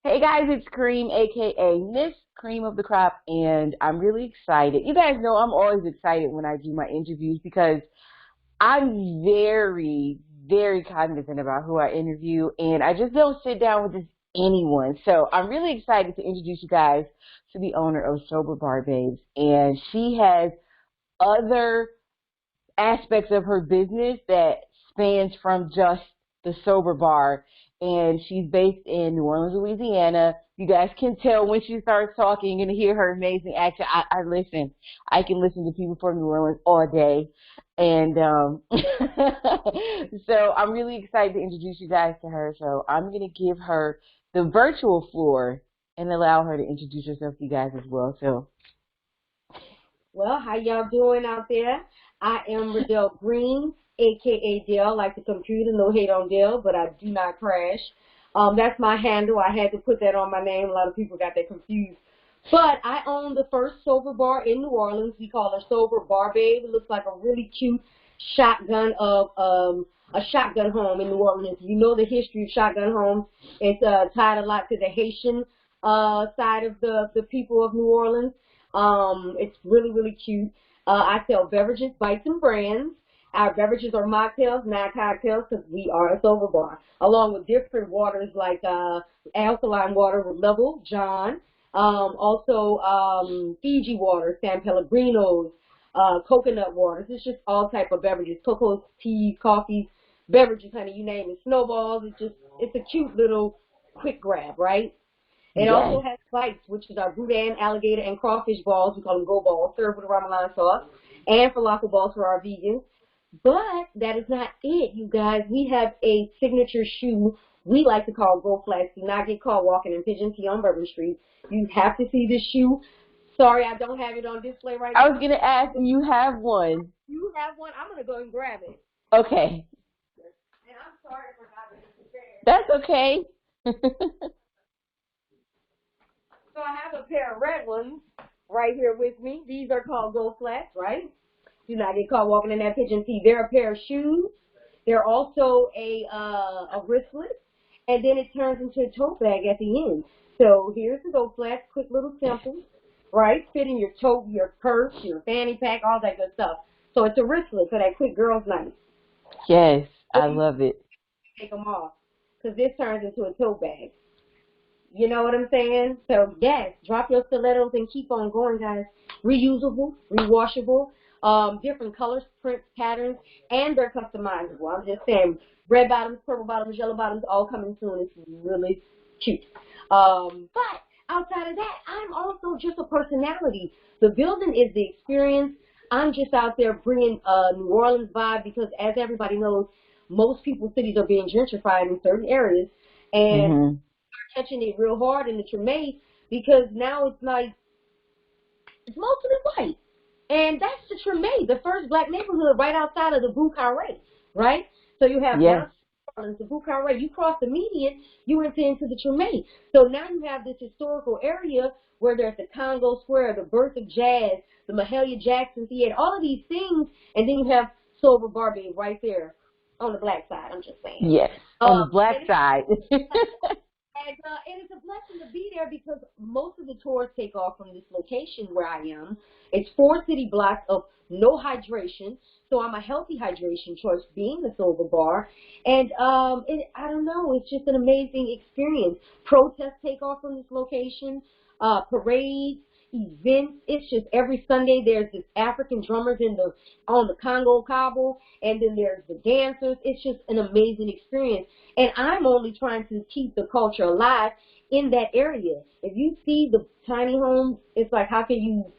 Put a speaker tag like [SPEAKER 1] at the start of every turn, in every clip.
[SPEAKER 1] Hey guys, it's Cream, aka Miss Cream of the Crop, and I'm really excited. You guys know I'm always excited when I do my interviews because I'm very cognizant about who I interview, and I just don't sit down with just anyone. So I'm really excited to introduce you guys to the owner of Sober Bar Babes, and she has other aspects of her business that spans from just the sober bar. And she's based in New Orleans, Louisiana. You guys can tell when she starts talking and hear her amazing accent. I listen. I can listen to people from New Orleans all day. And so I'm really excited to introduce you guys to her. So I'm going to give her the virtual floor and allow her to introduce herself to you guys as well. So,
[SPEAKER 2] well, how y'all doing out there? I am Riddell Green, a.k.a. Dell, like the computer. No hate on Dell, but I do not crash. That's my handle. I had to put that on my name. A lot of people got that confused. But I own the first sober bar in New Orleans. We call it Sober Bar Babe. It looks like a really cute shotgun of a shotgun home in New Orleans. You know the history of shotgun homes. It's tied a lot to the Haitian side of the people of New Orleans. It's really cute. I sell beverages, bites, and brands. Our beverages are mocktails, not cocktails, because we are a sober bar, along with different waters like alkaline water with Level, John, also Fiji water, San Pellegrinos, coconut waters. It's just all type of beverages, cocos, teas, coffees, beverages, honey, you name it. Snowballs. It's a cute little quick grab, right? It
[SPEAKER 1] yes.
[SPEAKER 2] also has bites, which is our boudin, alligator, and crawfish balls. We call them go balls, served with Ramalan sauce, and falafel balls for our vegans. But that is not it, you guys. We have a signature shoe we like to call Go Flats. Do not get caught walking in Pigeon Key on Bourbon Street. You have to see this shoe. Sorry, I don't have it on display right now.
[SPEAKER 1] I was going to ask if you have one.
[SPEAKER 2] You have one? I'm going to go and grab it.
[SPEAKER 1] Okay.
[SPEAKER 2] And I'm sorry for having it prepared.
[SPEAKER 1] That's okay.
[SPEAKER 2] So I have a pair of red ones right here with me. These are called Go Flats, right? Do not get caught walking in that pigeon pea. They're a pair of shoes. They're also a wristlet, and then it turns into a tote bag at the end. So here's the Go Flats, quick little simple, right? Fit in your tote, your purse, your fanny pack, all that good stuff. So it's a wristlet for that quick girl's night.
[SPEAKER 1] Yes, I love it.
[SPEAKER 2] Take them off, because this turns into a tote bag. You know what I'm saying? So, yes, drop your stilettos and keep on going, guys. Reusable, rewashable, different colors, prints, patterns, and they're customizable. I'm just saying, red bottoms, purple bottoms, yellow bottoms, all coming soon. It's really cute. But outside of that, I'm also just a personality. The building is the experience. I'm just out there bringing a New Orleans vibe because, as everybody knows, most people's cities are being gentrified in certain areas. And catching it real hard in the Treme because now it's like it's mostly white, and that's the Treme, the first black neighborhood right outside of the Bou Carré, right? So you have
[SPEAKER 1] yes.
[SPEAKER 2] the Bou Carré. You cross the median, you enter into the Treme. So now you have this historical area where there's the Congo Square, the birth of jazz, the Mahalia Jackson Theater, all of these things, and then you have Sober Bar Babe right there on the black side. I'm just saying.
[SPEAKER 1] Yes, on the black side.
[SPEAKER 2] And it's a blessing to be there because most of the tours take off from this location where I am. It's 4 city blocks of no hydration, so I'm a healthy hydration choice being the sober bar. And I don't know, it's just an amazing experience. Protests take off from this location, parades, events. It's just every Sunday there's this African drummers on the Congo Cabo, and then there's the dancers. It's just an amazing experience. And I'm only trying to keep the culture alive in that area. If you see the tiny homes, it's like how you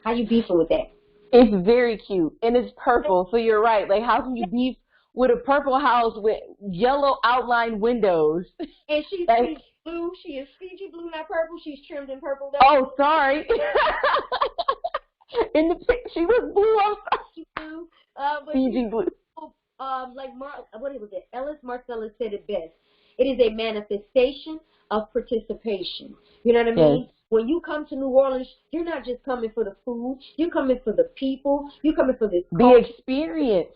[SPEAKER 2] beefing with that?
[SPEAKER 1] It's very cute, and it's purple, so you're right. Like, how can you beef with a purple house with yellow outlined windows?
[SPEAKER 2] And she's Fiji blue. She is Fiji blue, not purple. She's trimmed in purple.
[SPEAKER 1] Oh, sorry. In the she was blue. I'm sorry.
[SPEAKER 2] Blue,
[SPEAKER 1] Fiji blue.
[SPEAKER 2] What was it? Ellis Marcellus said it best. It is a manifestation of participation. You know what I mean?
[SPEAKER 1] Yes.
[SPEAKER 2] When you come to New Orleans, you're not just coming for the food. You're coming for the people. You're coming for this
[SPEAKER 1] the experience.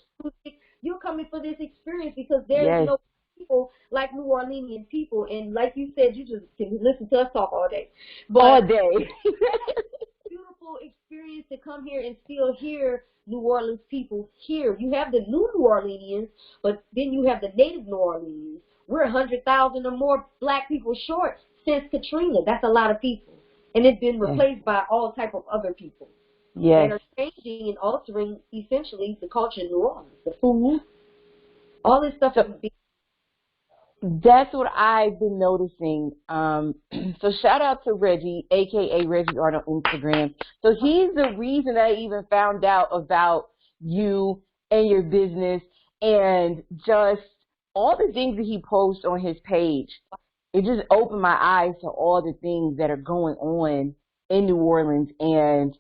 [SPEAKER 2] You're coming for this experience because there's no people like New Orleanian people, and like you said, you just can listen to us talk all day. But
[SPEAKER 1] all day.
[SPEAKER 2] beautiful experience to come here and still hear New Orleans people here. You have the new New Orleanians, but then you have the native New Orleanians. We're 100,000 or more black people short since Katrina. That's a lot of people. And it's been replaced by all type of other people.
[SPEAKER 1] Yes.
[SPEAKER 2] That are changing and altering, essentially, the culture in New Orleans. The food, all this stuff.
[SPEAKER 1] That's what I've been noticing. So shout out to Reggie, a.k.a. Reggie Art on Instagram. So he's the reason I even found out about you and your business and just all the things that he posts on his page. It just opened my eyes to all the things that are going on in New Orleans, and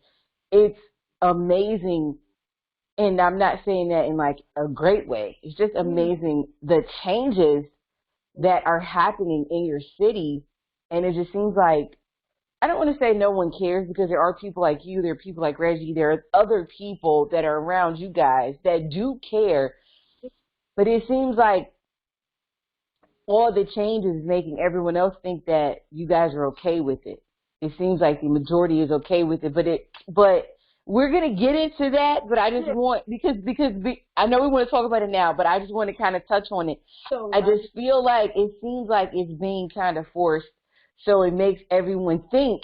[SPEAKER 1] it's amazing. And I'm not saying that in like a great way. It's just amazing the changes that are happening in your city. And it just seems like, I don't want to say no one cares, because there are people like you, there are people like Reggie, there are other people that are around you guys that do care. But it seems like all the changes is making everyone else think that you guys are okay with it. It seems like the majority is okay with it, but we're going to get into that, but I just want, because I know we want to talk about it now, but I just want to kind of touch on it.
[SPEAKER 2] So,
[SPEAKER 1] I just feel like it seems like it's being kind of forced, so it makes everyone think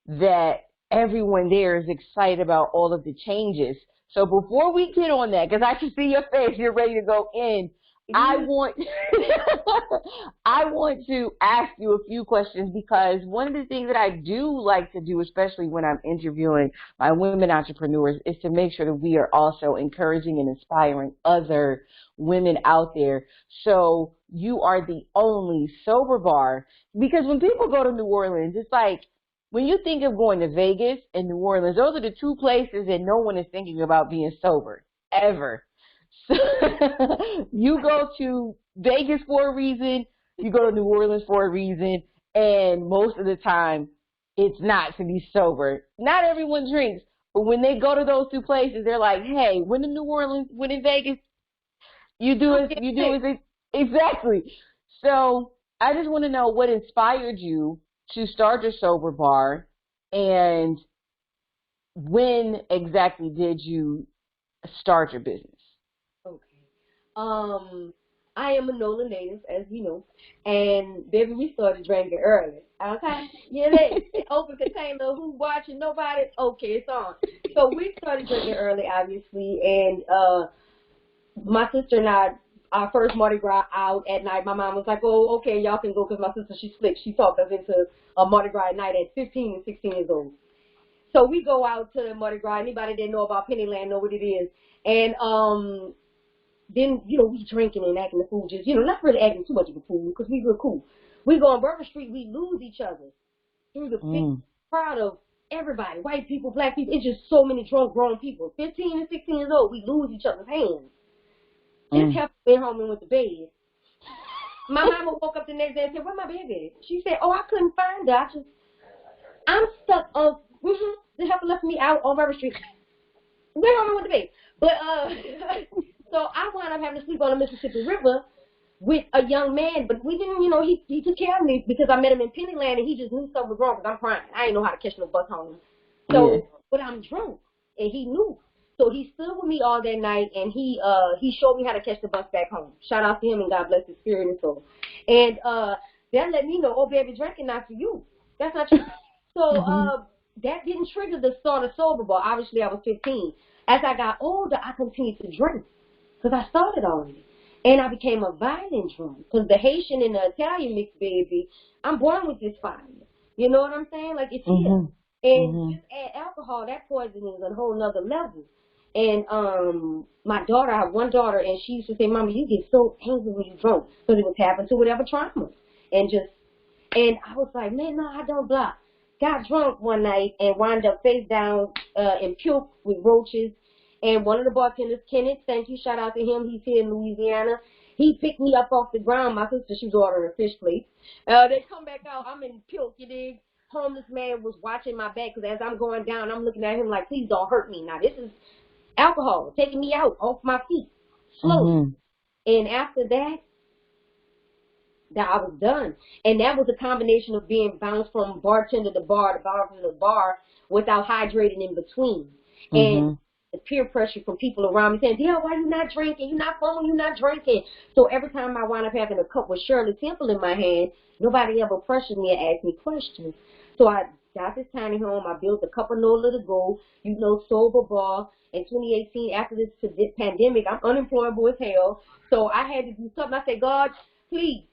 [SPEAKER 1] that everyone there is excited about all of the changes. So before we get on that, because I can see your face, you're ready to go in, I want to ask you a few questions, because one of the things that I do like to do, especially when I'm interviewing my women entrepreneurs, is to make sure that we are also encouraging and inspiring other women out there. So you are the only sober bar, because when people go to New Orleans, it's like, when you think of going to Vegas and New Orleans, those are the two places that no one is thinking about being sober, ever. So you go to Vegas for a reason, you go to New Orleans for a reason, and most of the time it's not to be sober. Not everyone drinks, but when they go to those two places, they're like, hey, when in New Orleans, when in Vegas, you do it exactly. So I just want to know what inspired you to start your sober bar, and when exactly did you start your business?
[SPEAKER 2] Okay. I am a Nola native, as you know, and baby, we started drinking early. Okay, yeah, open container. Who watching? Nobody. Okay, it's on. So we started drinking early, obviously, and my sister and I, our first Mardi Gras out at night. My mom was like, "Oh, okay, y'all can go," because my sister, she's slick. She talked us into a Mardi Gras at night at 15 and 16 years old. So we go out to Mardi Gras. Anybody that know about Pennyland know what it is, and then, we drinking and acting the fool, just, not really acting too much of a fool, because we were cool. We go on Bourbon Street, we lose each other through the big crowd of everybody, white people, black people. It's just so many drunk, grown people. 15 and 16 years old, we lose each other's hands. This kept went home and went to bed. My mama woke up the next day and said, "Where my baby?" She said, "Oh, I couldn't find her. I'm stuck on, the helper left me out on Bourbon Street." Went home and went to bed. But, so I wound up having to sleep on the Mississippi River with a young man, but we didn't, he took care of me because I met him in Pennyland, and he just knew something was wrong because I'm crying. I didn't know how to catch no bus home. So, but I'm drunk, and he knew. So he stood with me all that night, and he showed me how to catch the bus back home. Shout out to him, and God bless his spirit and soul. And that let me know, oh, baby, drinking not for you. That's not true. So that didn't trigger the start of sober bar. Obviously, I was 15. As I got older, I continued to drink. Because I started already. And I became a violent drunk. Because the Haitian and the Italian mix, baby, I'm born with this fire. You know what I'm saying? Like, it's here. And just add alcohol, that poison is a whole nother level. And my daughter, I have one daughter, and she used to say, "Mama, you get so angry when you drunk." Because it was happening to whatever trauma. And I was like, man, no, I don't block. Got drunk one night and wound up face down and puked with roaches. And one of the bartenders, Kenneth, thank you, shout out to him. He's here in Louisiana. He picked me up off the ground. My sister, she was ordering a fish plate. They come back out. I'm in puke, you dig? Homeless man was watching my back because as I'm going down, I'm looking at him like, please don't hurt me. Now, this is alcohol taking me out off my feet slowly. And after that, that I was done. And that was a combination of being bounced from bartender to bartender to bar without hydrating in between. And the peer pressure from people around me saying, "Deal, why you not drinking? You not fun when you not drinking." So every time I wound up having a cup with Shirley Temple in my hand, nobody ever pressured me and asked me questions. So I got this tiny home. I built a couple Nola to go, sober bar. In 2018, after this pandemic, I'm unemployable as hell. So I had to do something. I said, "God, please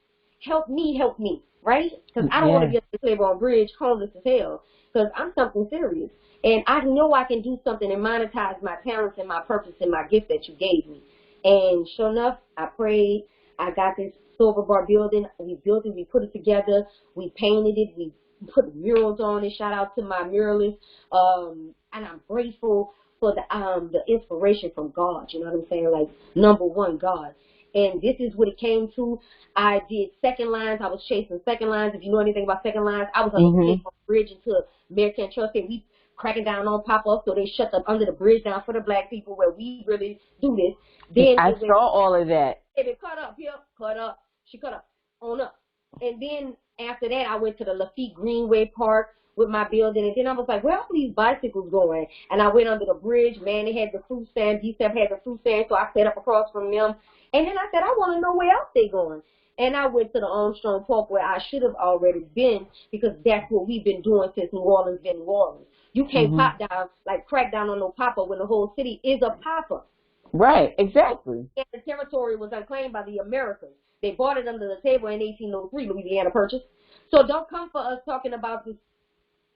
[SPEAKER 2] help me, right? Because I don't want to be a slave on a bridge, homeless as hell. Because I'm something serious. And I know I can do something and monetize my talents and my purpose and my gift that you gave me." And sure enough, I prayed. I got this silver bar building. We built it. We put it together. We painted it. We put murals on it. Shout out to my muralists. And I'm grateful for the inspiration from God. You know what I'm saying? Like, number one, God. And this is what it came to. I did second lines. I was chasing second lines. If you know anything about second lines, I was on the bridge into American Trust. And we cracking down on pop-up, so they shut up under the bridge down for the black people where we really do this. Then
[SPEAKER 1] I saw all of that.
[SPEAKER 2] And it cut up here, cut up. She cut up, on up. And then after that, I went to the Lafitte Greenway Park with my building. And then I was like, where are these bicycles going? And I went under the bridge. Man, they had the fruit stand. DCEP had the fruit stand, so I sat up across from them. And then I said, I want to know where else they going. And I went to the Armstrong Park where I should have already been, because that's what we've been doing since New Orleans been New Orleans. You can't pop down, like crack down on no pop-up when the whole city is a pop-up.
[SPEAKER 1] Right, exactly.
[SPEAKER 2] And the territory was unclaimed by the Americans. They bought it under the table in 1803, Louisiana Purchase. So don't come for us talking about this.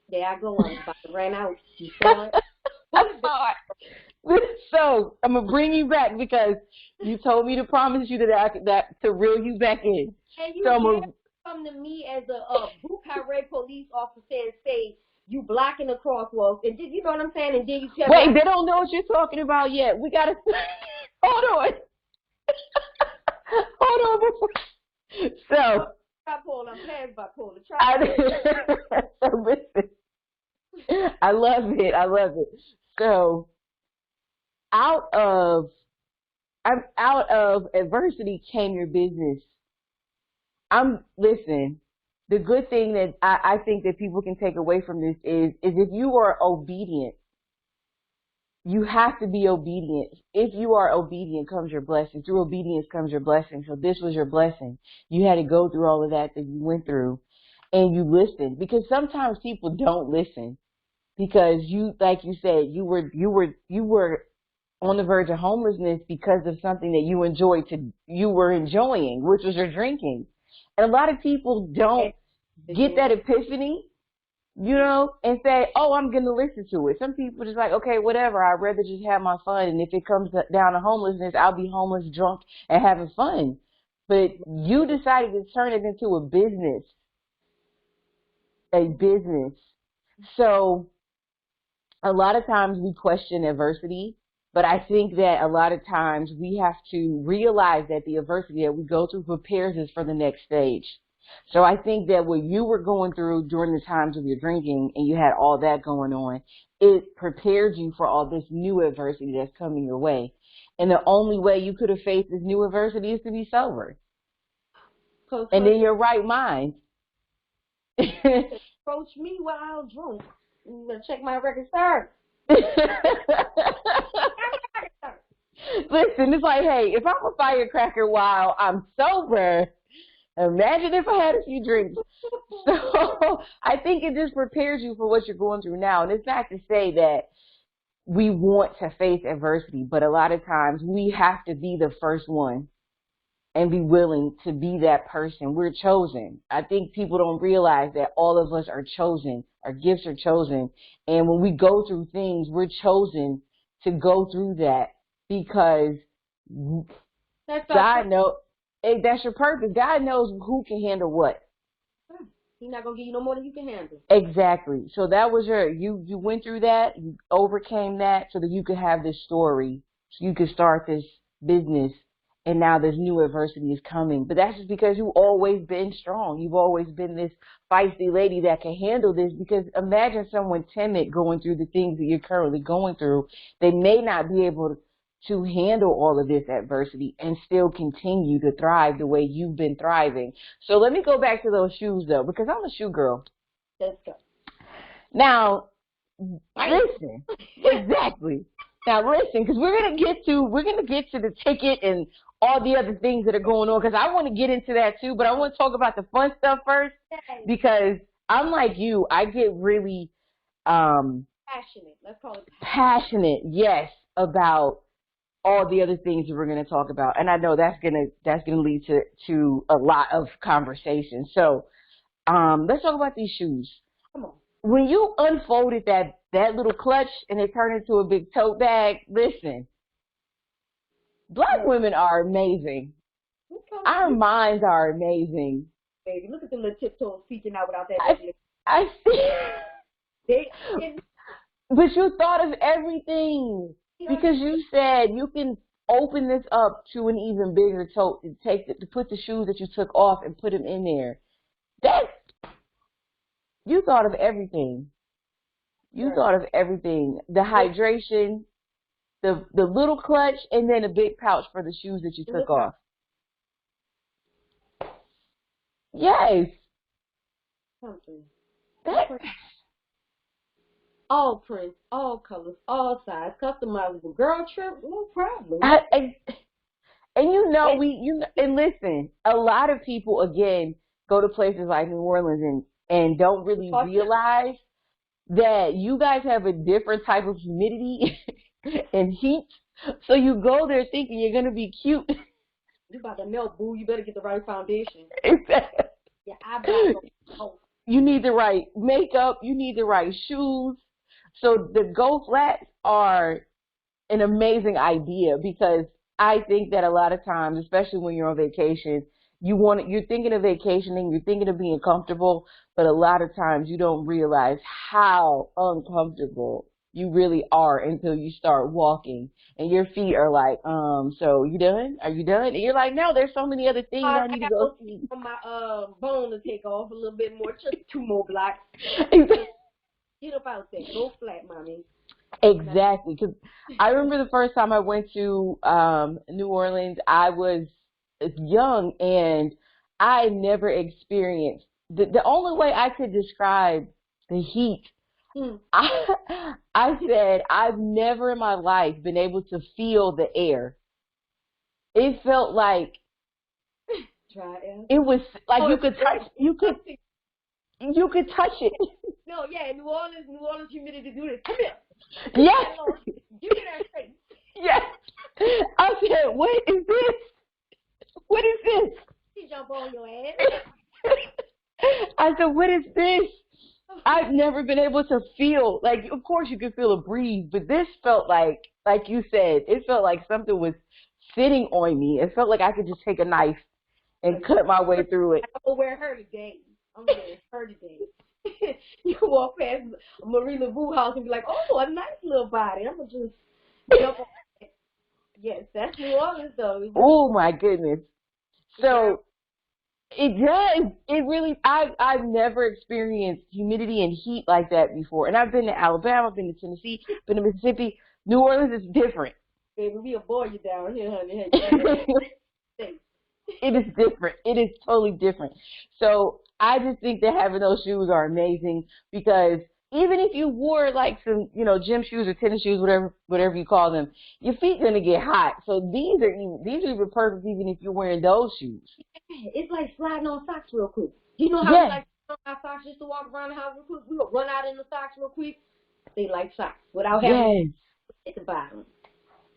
[SPEAKER 2] There I go, I'm about to run out. You saw it?
[SPEAKER 1] So I'm gonna bring you back because you told me to promise you that to reel you back in.
[SPEAKER 2] And you
[SPEAKER 1] so
[SPEAKER 2] come to me as a Bukhari police officer and say you blocking the crosswalks, and you know what I'm saying? And then you tell
[SPEAKER 1] me,
[SPEAKER 2] they
[SPEAKER 1] don't know what you're talking about yet. We gotta hold on. Hold on. So
[SPEAKER 2] bipolar, I'm past bipolar.
[SPEAKER 1] So listen, I love it. So out of adversity came your business. Listen, the good thing that I think that people can take away from this is if you are obedient, you have to be obedient. If you are obedient comes your blessing. Through obedience comes your blessing. So this was your blessing. You had to go through all of that you went through, and you listened, because sometimes people don't listen because you, like you said, you were on the verge of homelessness because of something that you were enjoying, which was your drinking. And a lot of people don't get that epiphany, and say, oh, I'm going to listen to it. Some people just like, okay, whatever. I'd rather just have my fun. And if it comes down to homelessness, I'll be homeless, drunk, and having fun. But you decided to turn it into a business. So a lot of times we question adversity, but I think that a lot of times we have to realize that the adversity that we go through prepares us for the next stage. So I think that what you were going through during the times of your drinking and you had all that going on, it prepared you for all this new adversity that's coming your way. And the only way you could have faced this new adversity is to be sober. And in your right mind.
[SPEAKER 2] Approach me while I was drunk. I'm going to check my record start.
[SPEAKER 1] Listen, it's like, hey, if I'm a firecracker while I'm sober, imagine if I had a few drinks. So I think it just prepares you for what you're going through now. And it's not to say that we want to face adversity, but a lot of times we have to be the first one and be willing to be that person. We're chosen. I think people don't realize that all of us are chosen. Our gifts are chosen. And when we go through things, we're chosen to go through that because God knows. That's your purpose. God knows who can handle what.
[SPEAKER 2] He's not going to give you no more than you can handle.
[SPEAKER 1] Exactly. So that was you went through that, you overcame that so that you could have this story, so you could start this business, and now this new adversity is coming. But that's just because you've always been strong. You've always been this feisty lady that can handle this, because imagine someone timid going through the things that you're currently going through. They may not be able to handle all of this adversity and still continue to thrive the way you've been thriving. So let me go back to those shoes though, because I'm a shoe girl.
[SPEAKER 2] Let's go.
[SPEAKER 1] Now, listen, exactly. Now listen, because we're gonna get to the ticket and all the other things that are going on, because I want to get into that too. But I want to talk about the fun stuff first, because I'm like you. I get really
[SPEAKER 2] passionate. Let's call it
[SPEAKER 1] passionate. Yes, about all the other things that we're going to talk about, and I know that's gonna lead to a lot of conversation. So, let's talk about these shoes.
[SPEAKER 2] Come on.
[SPEAKER 1] When you unfolded that little clutch and it turned into a big tote bag, listen, Black women are amazing. Our minds are amazing.
[SPEAKER 2] Baby, look at the little tiptoes peeking out without that.
[SPEAKER 1] I see. But you thought of everything, because you said you can open this up to an even bigger tote to put the shoes that you took off and put them in there. You thought of everything. You thought of everything. The hydration, the little clutch, and then a big pouch for the shoes that you took off. Yes.
[SPEAKER 2] All prints, all colors, all sizes, customizable. Girl trip, no problem.
[SPEAKER 1] And and listen, a lot of people again go to places like New Orleans and don't really realize that you guys have a different type of humidity and heat. So you go there thinking you're gonna be cute.
[SPEAKER 2] You about to melt, boo. You better get the right foundation.
[SPEAKER 1] Exactly.
[SPEAKER 2] Yeah,
[SPEAKER 1] you need the right makeup. You need the right shoes. So the Go Flats are an amazing idea, because I think that a lot of times, especially when you're on vacation, you're thinking of vacationing, you're thinking of being comfortable, but a lot of times you don't realize how uncomfortable you really are until you start walking and your feet are like, so you done? Are you done? And you're like, no, there's so many other things I need to go see.
[SPEAKER 2] My bone to take off a little bit more, just 2 more blocks. Get up out there. Go flat, mommy.
[SPEAKER 1] Exactly. Because I remember the first time I went to New Orleans, I was young and I never experienced the only way I could describe the heat. I said I've never in my life been able to feel the air. It felt like
[SPEAKER 2] dry air.
[SPEAKER 1] It was like you could touch it.
[SPEAKER 2] No, yeah, New Orleans humidity do this. Come here.
[SPEAKER 1] Yes.
[SPEAKER 2] Give me that face.
[SPEAKER 1] Yes. I said, what is this? What is this?
[SPEAKER 2] She jump on your ass.
[SPEAKER 1] I said, what is this? I've never been able to feel, like, of course you could feel a breeze, but this felt like you said, it felt like something was sitting on me. It felt like I could just take a knife and cut my way through it.
[SPEAKER 2] I'm going to wear her today. I'm going to wear her today. You walk past Marie LaVue house and be like, oh, a nice little body. I'm going to just jump on it. Yes, that's New Orleans, though.
[SPEAKER 1] Oh, my goodness. So it does. It really, I've never experienced humidity and heat like that before. And I've been to Alabama, I've been to Tennessee, been to Mississippi. New Orleans is different.
[SPEAKER 2] Baby, we'll boil you down here, honey.
[SPEAKER 1] It is different. It is totally different. So I just think that having those shoes are amazing, because even if you wore like some, gym shoes or tennis shoes, whatever you call them, your feet gonna get hot. So these are even perfect even if you're wearing those shoes.
[SPEAKER 2] It's like sliding on socks real quick. You know how we like our socks just to walk around the house real quick? We will run out in the socks real quick. They like socks without having at the bottom.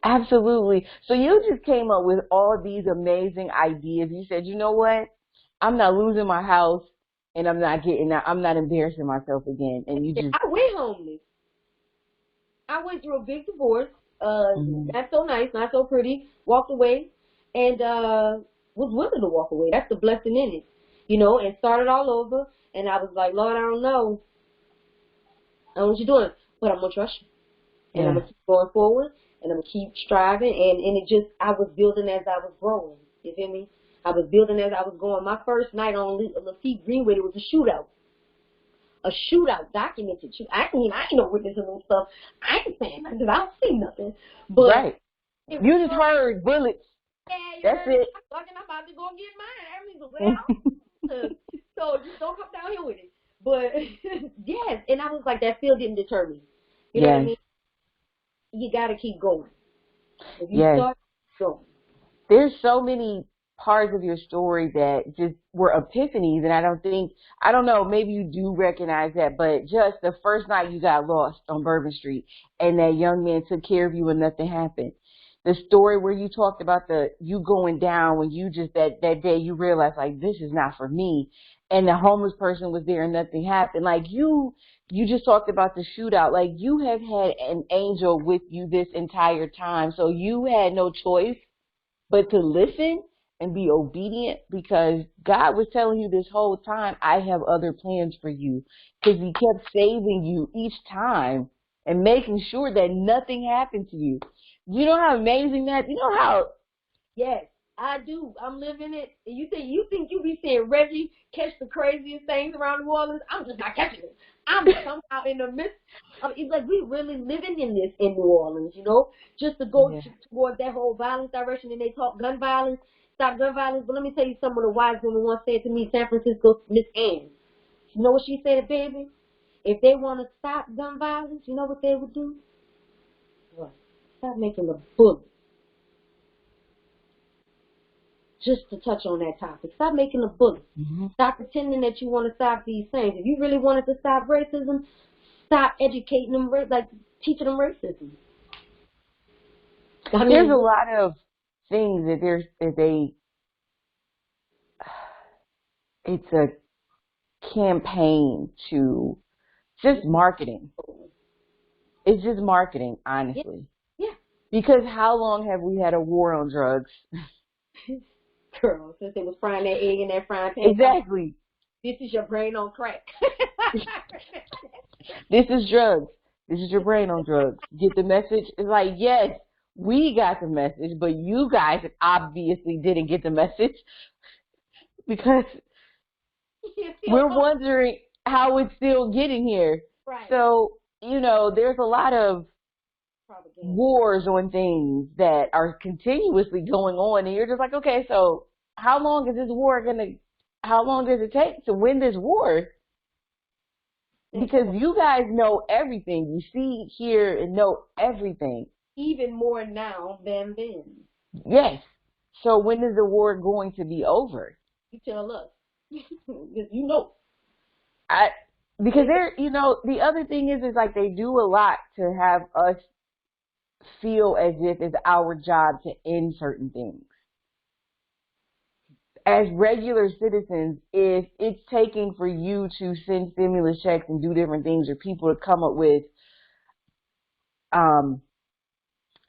[SPEAKER 1] Absolutely. So you just came up with all these amazing ideas. You said, you know what? I'm not losing my house, and I'm not embarrassing myself again. And you just.
[SPEAKER 2] I went homeless. I went through a big divorce. Not so nice, not so pretty. Walked away, and was willing to walk away. That's the blessing in it, and started all over. And I was like, Lord, I don't know what you're doing, but I'm gonna trust you, and I'm gonna keep going forward. And I'm going to keep striving, and I was building as I was growing. You feel me? I was building as I was going. My first night on Lafitte Greenway, it was a shootout. A shootout, documented shoot. I ain't no witness of no stuff. I ain't saying nothing because I don't see nothing. But
[SPEAKER 1] You just heard bullets.
[SPEAKER 2] Yeah,
[SPEAKER 1] That's it.
[SPEAKER 2] I'm about to go get mine. I mean, so just don't come down here with it. But yes, and I was like, that still didn't deter me. You know what I mean? You got to keep going. If you start, go.
[SPEAKER 1] There's so many parts of your story that just were epiphanies, and I don't know, maybe you do recognize that, but just the first night you got lost on Bourbon Street and that young man took care of you and nothing happened. The story where you talked about you going down when you just that day you realized like this is not for me, and the homeless person was there and nothing happened. Like you just talked about the shootout. Like you have had an angel with you this entire time, so you had no choice but to listen and be obedient, because God was telling you this whole time, I have other plans for you, because he kept saving you each time and making sure that nothing happened to you. You know how amazing that? You know how?
[SPEAKER 2] Yes, I do. I'm living it. And you think you be seeing Reggie catch the craziest things around New Orleans? I'm just not catching it. I'm somehow in the midst of it's like we really living in this in New Orleans, you know? Just to go towards that whole violence direction, and they talk gun violence, stop gun violence. But let me tell you something. The wise woman once said to me, San Francisco, Miss Ann. You know what she said, baby? If they want to stop gun violence, you know what they would do? What? Stop making the bullets. Just to touch on that topic. Stop making the bullets. Mm-hmm. Stop pretending that you want to stop these things. If you really wanted to stop racism, stop educating them, like teaching them racism.
[SPEAKER 1] There's a lot of things that it's a campaign to just marketing. It's just marketing, honestly.
[SPEAKER 2] Yeah.
[SPEAKER 1] Because how long have we had a war on drugs?
[SPEAKER 2] Girl, since they was frying that egg in that frying pan.
[SPEAKER 1] Exactly.
[SPEAKER 2] This is your brain on crack.
[SPEAKER 1] This is drugs. This is your brain on drugs. Get the message? It's like, yes, we got the message, but you guys obviously didn't get the message, because we're wondering how it's still getting here.
[SPEAKER 2] Right.
[SPEAKER 1] So, there's a lot of wars on things that are continuously going on, and you're just like, okay, so how long does it take to win this war? Because you guys know everything. You see, hear, and know everything.
[SPEAKER 2] Even more now than then.
[SPEAKER 1] Yes. So when is the war going to be over?
[SPEAKER 2] You tell us. You know.
[SPEAKER 1] Because the other thing is like they do a lot to have us feel as if it's our job to end certain things. As regular citizens, if it's taking for you to send stimulus checks and do different things, or people to come up with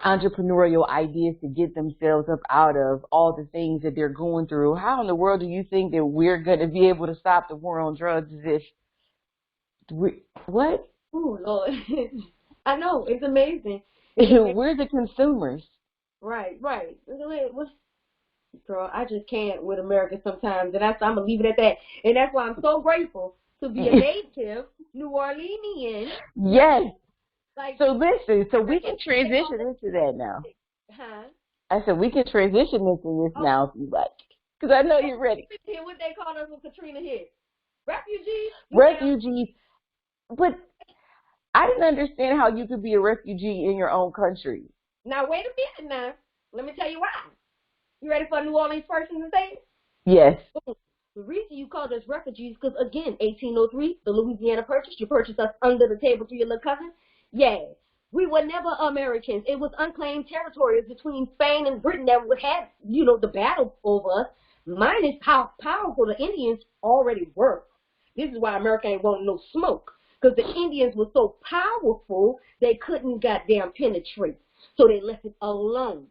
[SPEAKER 1] entrepreneurial ideas to get themselves up out of all the things that they're going through, how in the world do you think that we're going to be able to stop the war on drugs? What?
[SPEAKER 2] Oh, Lord. I know. It's amazing.
[SPEAKER 1] We're the consumers.
[SPEAKER 2] Right. Girl, I just can't with America sometimes, and I'm going to leave it at that. And that's why I'm so grateful to be a native New Orleanian.
[SPEAKER 1] Yes. So listen, so we can transition into that now.
[SPEAKER 2] Huh?
[SPEAKER 1] I said we can transition into this now if you like, because I know you're ready.
[SPEAKER 2] What they call us when Katrina hit? Refugees?
[SPEAKER 1] Refugees. But I didn't understand how you could be a refugee in your own country.
[SPEAKER 2] Now, wait a minute now. Let me tell you why. You ready for a New Orleans person to say it?
[SPEAKER 1] Yes.
[SPEAKER 2] The reason you called us refugees because, again, 1803, the Louisiana Purchase, you purchased us under the table through your little cousin. Yeah. We were never Americans. It was unclaimed territories between Spain and Britain that would have, the battle over us, minus how powerful the Indians already were. This is why America ain't wanting no smoke, because the Indians were so powerful they couldn't goddamn penetrate. So they left it alone.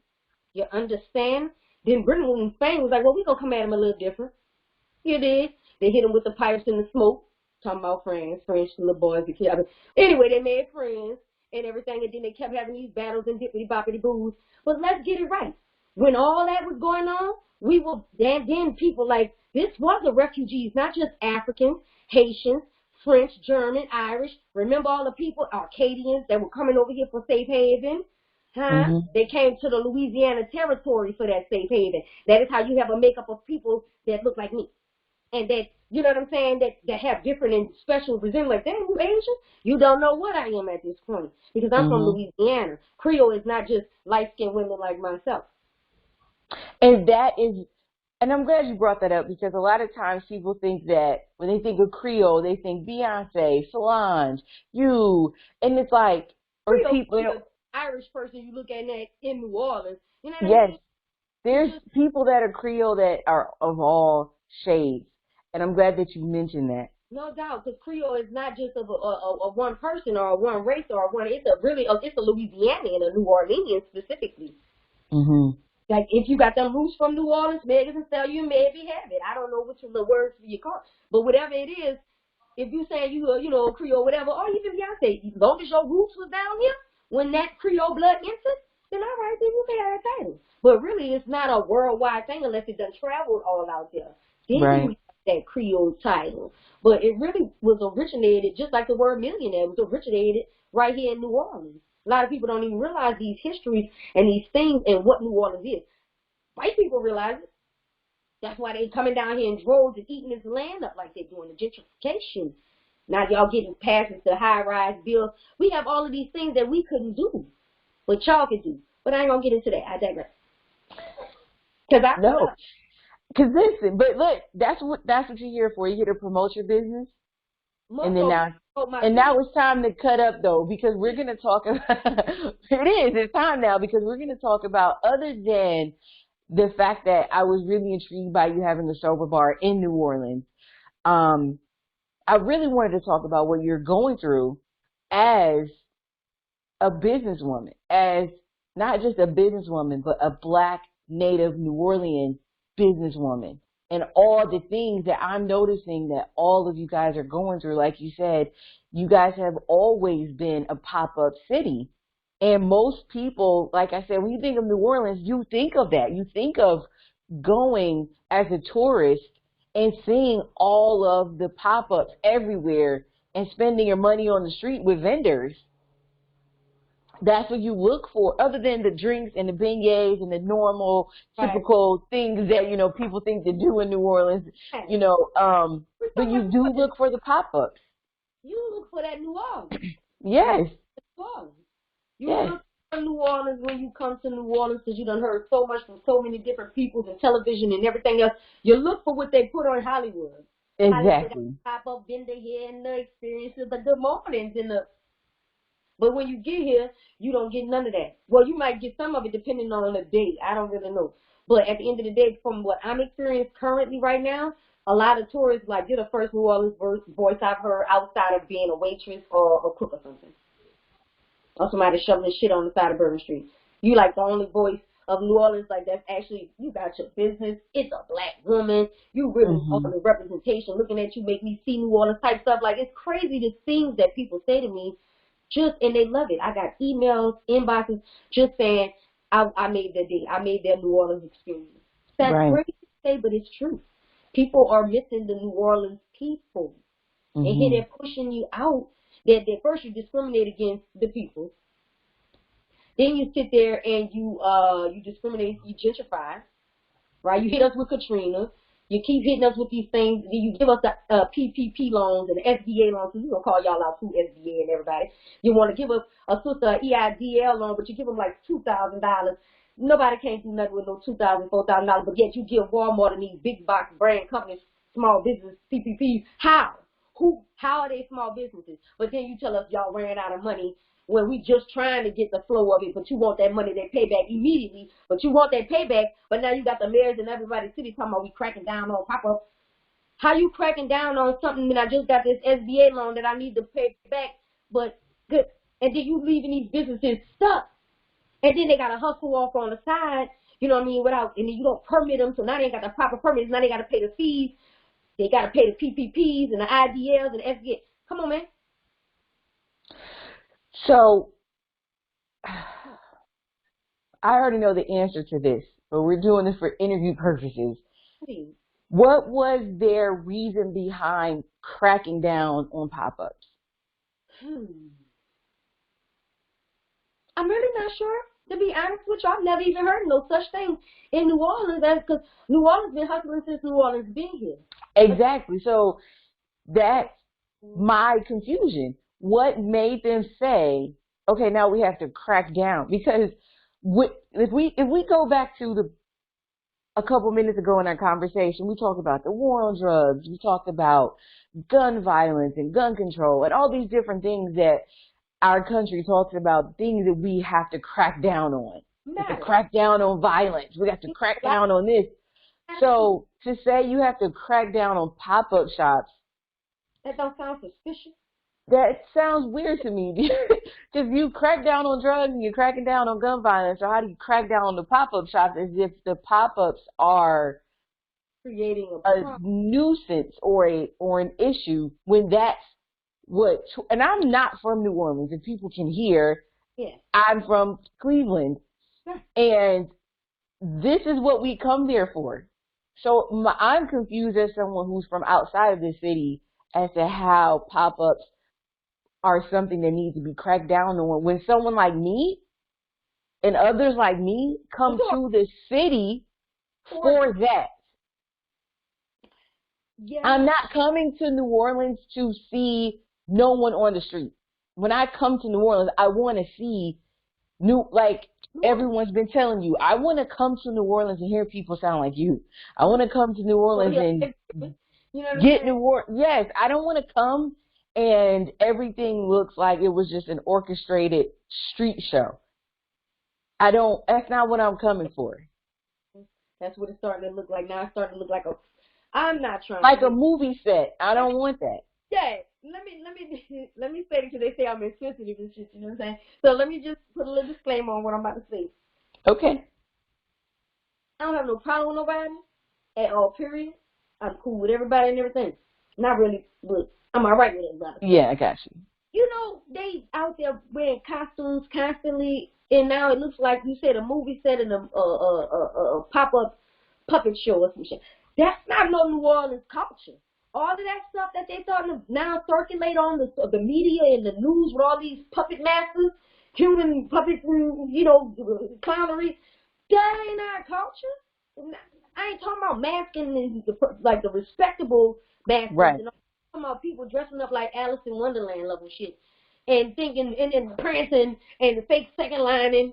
[SPEAKER 2] You understand? Then Britain and Spain was like, well, we're going to come at them a little different. You did. They hit them with the pipes and the smoke. Talking about friends, French little boys. Anyway, they made friends and everything, and then they kept having these battles and dippity-boppity boos. But let's get it right. When all that was going on, we were then people like, this was the refugees, not just Africans, Haitians, French, German, Irish. Remember all the people, Arcadians, that were coming over here for safe haven? Huh?
[SPEAKER 1] Mm-hmm.
[SPEAKER 2] They came to the Louisiana territory for that safe haven. That is how you have a makeup of people that look like me. And that, you know what I'm saying, that have different and special resemblance. Like, damn, you Asian? You don't know what I am at this point. Because I'm from
[SPEAKER 1] Mm-hmm.
[SPEAKER 2] Louisiana. Creole is not just light-skinned women like myself.
[SPEAKER 1] And that is, and I'm glad you brought that up because a lot of times people think that when they think of Creole, they think Beyonce, Solange, you, and it's like, or
[SPEAKER 2] Creole
[SPEAKER 1] people,
[SPEAKER 2] is an Irish person you look at that in New Orleans. You know what I
[SPEAKER 1] yes,
[SPEAKER 2] mean?
[SPEAKER 1] there's people that are Creole that are of all shades, and I'm glad that you mentioned that.
[SPEAKER 2] No doubt, because Creole is not just of a one person or a one race or a one. It's a really it's a Louisianian, a New Orleanian specifically.
[SPEAKER 1] Mm-hmm.
[SPEAKER 2] Like if you got them roots from New Orleans, maybe can tell you maybe have it. I don't know which of the words you call, but whatever it is, if you say you know Creole whatever, or even Beyonce, as long as your roots was down here when that Creole blood entered, then all right, then you can have a title. But really, it's not a worldwide thing unless it done traveled all out there. Then
[SPEAKER 1] Right.
[SPEAKER 2] you have that Creole title. But it really was originated, just like the word millionaire was originated right here in New Orleans. A lot of people don't even realize these histories and these things and what New Orleans is. White people realize it. That's why they coming down here in droves and eating this land up like they're doing the gentrification. Now y'all getting passes to high-rise bills. We have all of these things that we couldn't do, but y'all could do. But I ain't gonna get into that. I digress. Cause I
[SPEAKER 1] No, because listen, but look, that's what you're here for. You're here to promote your business, and then now it's time to cut up though, because we're gonna talk about it's time now because we're gonna talk about other than the fact that I was really intrigued by you having a sober bar in New Orleans. I really wanted to talk about what you're going through as a businesswoman, as not just a businesswoman, but a Black Native New Orleans businesswoman, and all the things that I'm noticing that all of you guys are going through. Like you said, you guys have always been a pop-up city. And most people, like I said, when you think of New Orleans, you think of that. You think of going as a tourist and seeing all of the pop-ups everywhere and spending your money on the street with vendors. That's what you look for, other than the drinks and the beignets and the normal, typical things that, you know, people think to do in New Orleans, you know, but you do look for the pop-ups.
[SPEAKER 2] You look for that New Orleans.
[SPEAKER 1] Yes.
[SPEAKER 2] You look for New Orleans when you come to New Orleans because you done heard so much from so many different people and television and everything else. You look for what they put on Hollywood.
[SPEAKER 1] Exactly.
[SPEAKER 2] Pop-up vendor here and the experiences, the good mornings and the... But when you get here, you don't get none of that. Well, you might get some of it depending on the day. I don't really know. But at the end of the day, from what I'm experiencing currently right now, a lot of tourists, like, you're the first New Orleans voice I've heard outside of being a waitress or a cook or something. Or somebody shoveling shit on the side of Bourbon Street. You like the only voice of New Orleans, like that's actually, you got your business. It's a Black woman. You really on the representation. Looking at you make me see New Orleans type stuff. Like, it's crazy the things that people say to me. And they love it. I got emails, inboxes, just saying, I made their day. I made their New Orleans experience. That's crazy to say, but it's true. People are missing the New Orleans people. And here they're pushing you out. That first you discriminate against the people. Then you sit there and you discriminate, you gentrify, right? You hit us with Katrina. You keep hitting us with these things. You give us the PPP loans and the SBA loans. So we're going to call y'all out too, SBA and everybody. You want to give us a sister EIDL loan, but you give them like $2,000. Nobody can't do nothing with no $2,000, $4,000, but yet you give Walmart and these big box brand companies, small business PPPs. How? How are they small businesses? But then you tell us y'all ran out of money when we just trying to get the flow of it, but you want that money, that payback immediately, but you want that payback, but now you got the mayors and everybody city talking about we cracking down on pop-up. How you cracking down on something that I just got this SBA loan that I need to pay back, but good, and then you leaving these businesses stuck, and then they got to hustle off on the side, you know what I mean, without, and then you don't permit them, so now they ain't got the proper permits, now they got to pay the fees, they got to pay the PPPs and the IDLs and the SBA. Come on, man.
[SPEAKER 1] So, I already know the answer to this, but we're doing this for interview purposes. What was their reason behind cracking down on pop-ups?
[SPEAKER 2] I'm really not sure. To be honest with you, I've never even heard of no such thing in New Orleans. That's because New Orleans been hustling since New Orleans been here.
[SPEAKER 1] Exactly. So that's my confusion. What made them say, okay, now we have to crack down? Because if we go back to a couple minutes ago in our conversation, we talked about the war on drugs, we talked about gun violence and gun control and all these different things that our country talks about, things that we have to crack down on. We have to crack down on violence. We have to crack down on this. So to say you have to crack down on pop-up shops,
[SPEAKER 2] that don't sound suspicious.
[SPEAKER 1] That sounds weird to me. Because you crack down on drugs and you're cracking down on gun violence, so how do you crack down on the pop-up shops as if the pop-ups are
[SPEAKER 2] creating
[SPEAKER 1] a nuisance or an issue when that's what? And I'm not from New Orleans, if people can hear.
[SPEAKER 2] Yeah.
[SPEAKER 1] I'm from Cleveland, and this is what we come there for. So I'm confused as someone who's from outside of the city as to how pop-ups are something that needs to be cracked down on when someone like me and others like me come to the city for that. Yeah. I'm not coming to New Orleans to see no one on the street. When I come to New Orleans, I want to see everyone's been telling you, I want to come to New Orleans and hear people sound like you. I want to come to New Orleans and get New Orleans. Yes, I don't want to come and everything looks like it was just an orchestrated street show. That's not what I'm coming for.
[SPEAKER 2] That's what it's starting to look like. Now it's starting to look like I'm not trying
[SPEAKER 1] like a movie set. I don't want that.
[SPEAKER 2] Yeah. Let me say it because they say I'm insensitive and shit, you know what I'm saying? So let me just put a little disclaimer on what I'm about to say.
[SPEAKER 1] Okay.
[SPEAKER 2] I don't have no problem with nobody at all, period. I'm cool with everybody and everything. Not really, but I'm alright with everybody.
[SPEAKER 1] Yeah, I got you.
[SPEAKER 2] You know, they out there wearing costumes constantly, and now it looks like you said a movie set in a pop-up puppet show or some shit. That's not no New Orleans culture. All of that stuff that they starting to now circulate on the media and the news with all these puppet masters, human puppets and, clownery, that ain't our culture. I ain't talking about masking the respectable masking.
[SPEAKER 1] Right.
[SPEAKER 2] I'm talking about people dressing up like Alice in Wonderland level shit and thinking and prancing and the fake second lining.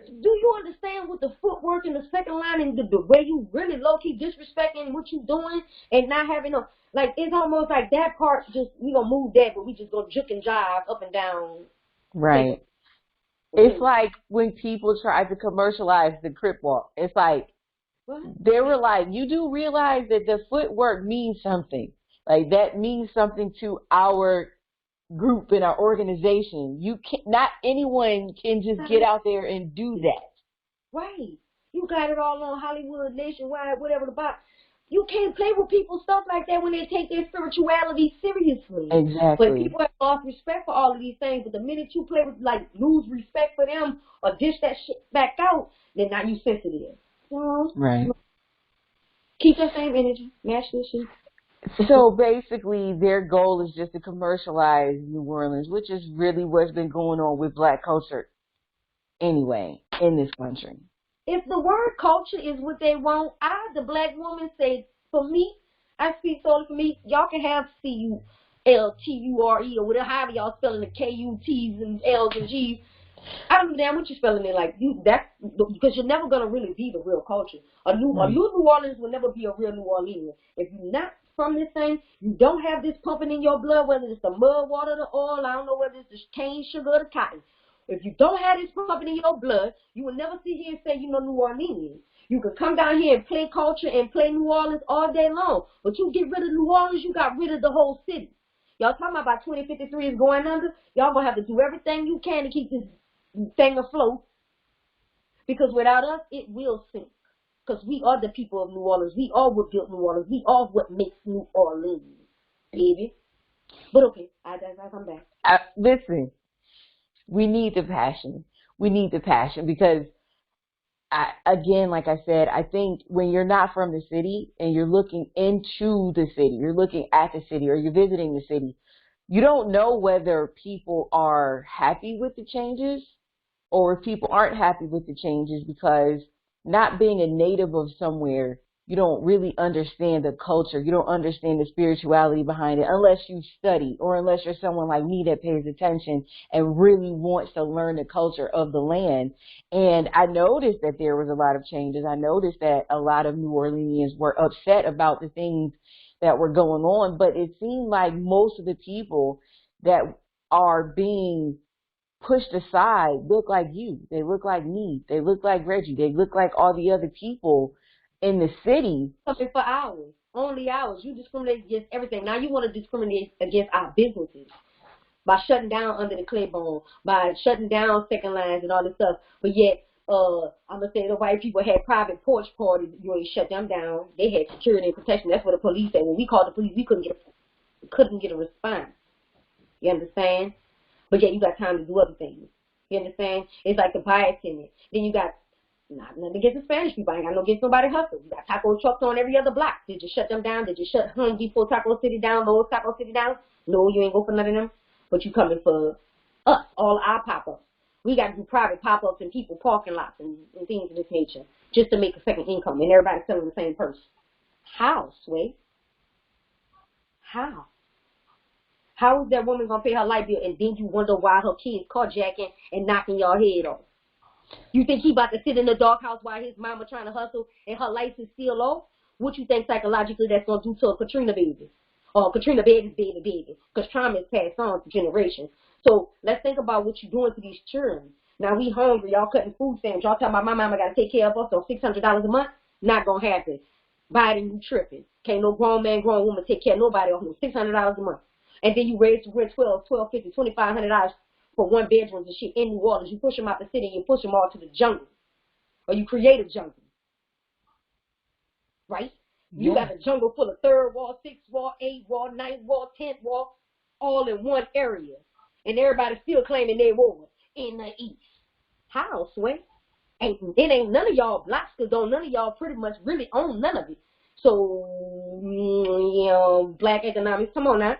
[SPEAKER 2] Do you understand what the footwork and the second line and the way you really low-key disrespecting what you doing and not having it's almost like that part just, we gonna move that, but we just gonna juke and jive up and down.
[SPEAKER 1] Right. It's like when people tried to commercialize the Crip Walk. It's like, they were like, you do realize that the footwork means something. Like, that means something to our group in our organization. Not anyone can just get out there and do that. Right.
[SPEAKER 2] You got it all on Hollywood, Nationwide, whatever the box. You can't play with people's stuff like that when they take their spirituality seriously.
[SPEAKER 1] Exactly.
[SPEAKER 2] But people have lost respect for all of these things. But the minute you play with, lose respect for them or dish that shit back out, then now you sensitive.
[SPEAKER 1] Right.
[SPEAKER 2] Keep that same energy. Match this shit.
[SPEAKER 1] So basically, their goal is just to commercialize New Orleans, which is really what's been going on with black culture anyway in this country.
[SPEAKER 2] If the word culture is what they want, the black woman, say, for me, I speak solely for me, y'all can have CULTURE or whatever, however y'all spelling the KUTs and L's and G's. I don't know damn what you're spelling it like. Because you're never going to really be the real culture. A new New Orleans will never be a real New Orleanian. If you're not from this thing, you don't have this pumping in your blood, whether it's the mud, water, the oil, I don't know whether it's the cane, sugar, or the cotton. If you don't have this pumping in your blood, you will never sit here and say you know New Orleanians. You can come down here and play culture and play New Orleans all day long. But you get rid of New Orleans, you got rid of the whole city. Y'all talking about 2053 is going under? Y'all going to have to do everything you can to keep this thing afloat. Because without us, it will sink. Because we are the people of New Orleans. We are what built New Orleans. We are what makes New Orleans, baby. But okay, I come back.
[SPEAKER 1] Listen, we need the passion. We need the passion because, again, like I said, I think when you're not from the city and you're looking into the city, you're looking at the city or you're visiting the city, you don't know whether people are happy with the changes or if people aren't happy with the changes, because not being a native of somewhere, you don't really understand the culture. You don't understand the spirituality behind it unless you study, or unless you're someone like me that pays attention and really wants to learn the culture of the land. And I noticed that there was a lot of changes. I noticed that a lot of New Orleanians were upset about the things that were going on, but it seemed like most of the people that are being pushed aside look like you. They look like me. They look like Reggie. They look like all the other people in the city.
[SPEAKER 2] Something for hours, only hours. You discriminate against everything. Now you want to discriminate against our businesses by shutting down under the Claiborne, by shutting down second lines and all this stuff. But yet, I'm gonna say the white people had private porch parties. You ain't shut them down. They had security and protection. That's what the police said. When we called the police, we couldn't get a response. You understand? But yet you got time to do other things. You understand? It's like the bias in it. Then you got, nothing against the Spanish people. I ain't got no against nobody hustle. You got taco trucks on every other block. Did you shut them down? Did you shut Home Depot Taco City down, Lowe's Taco City down? No, you ain't go for none of them. But you coming for us, all our pop-ups. We got to do private pop-ups in people parking lots and things of this nature just to make a second income. And everybody's selling the same purse. How, Sway? How? How is that woman going to pay her light bill and then you wonder why her kids carjacking and knocking your head off? You think he about to sit in the doghouse while his mama trying to hustle and her lights is still off? What you think psychologically that's going to do to a Katrina baby? Or Katrina baby's baby? Because trauma is passed on to generations. So let's think about what you're doing to these children. Now we hungry. Y'all cutting food stamps. Y'all talking about my mama got to take care of us on $600 a month? Not going to happen. Biden, you tripping. Can't no grown man, grown woman take care of nobody on $600 a month. And then you raise to rent $1,250, $2,500 for one bedrooms and shit in New Orleans. You push them out the city and you push them all to the jungle. Or you create a jungle. Right? Yeah. You got a jungle full of 3rd wall, 6th wall, 8th wall, 9th wall, 10th wall, all in one area. And everybody's still claiming they were in the east. How, Sway? It ain't none of y'all blocks, because none of y'all pretty much really own none of it. So, black economics, come on now.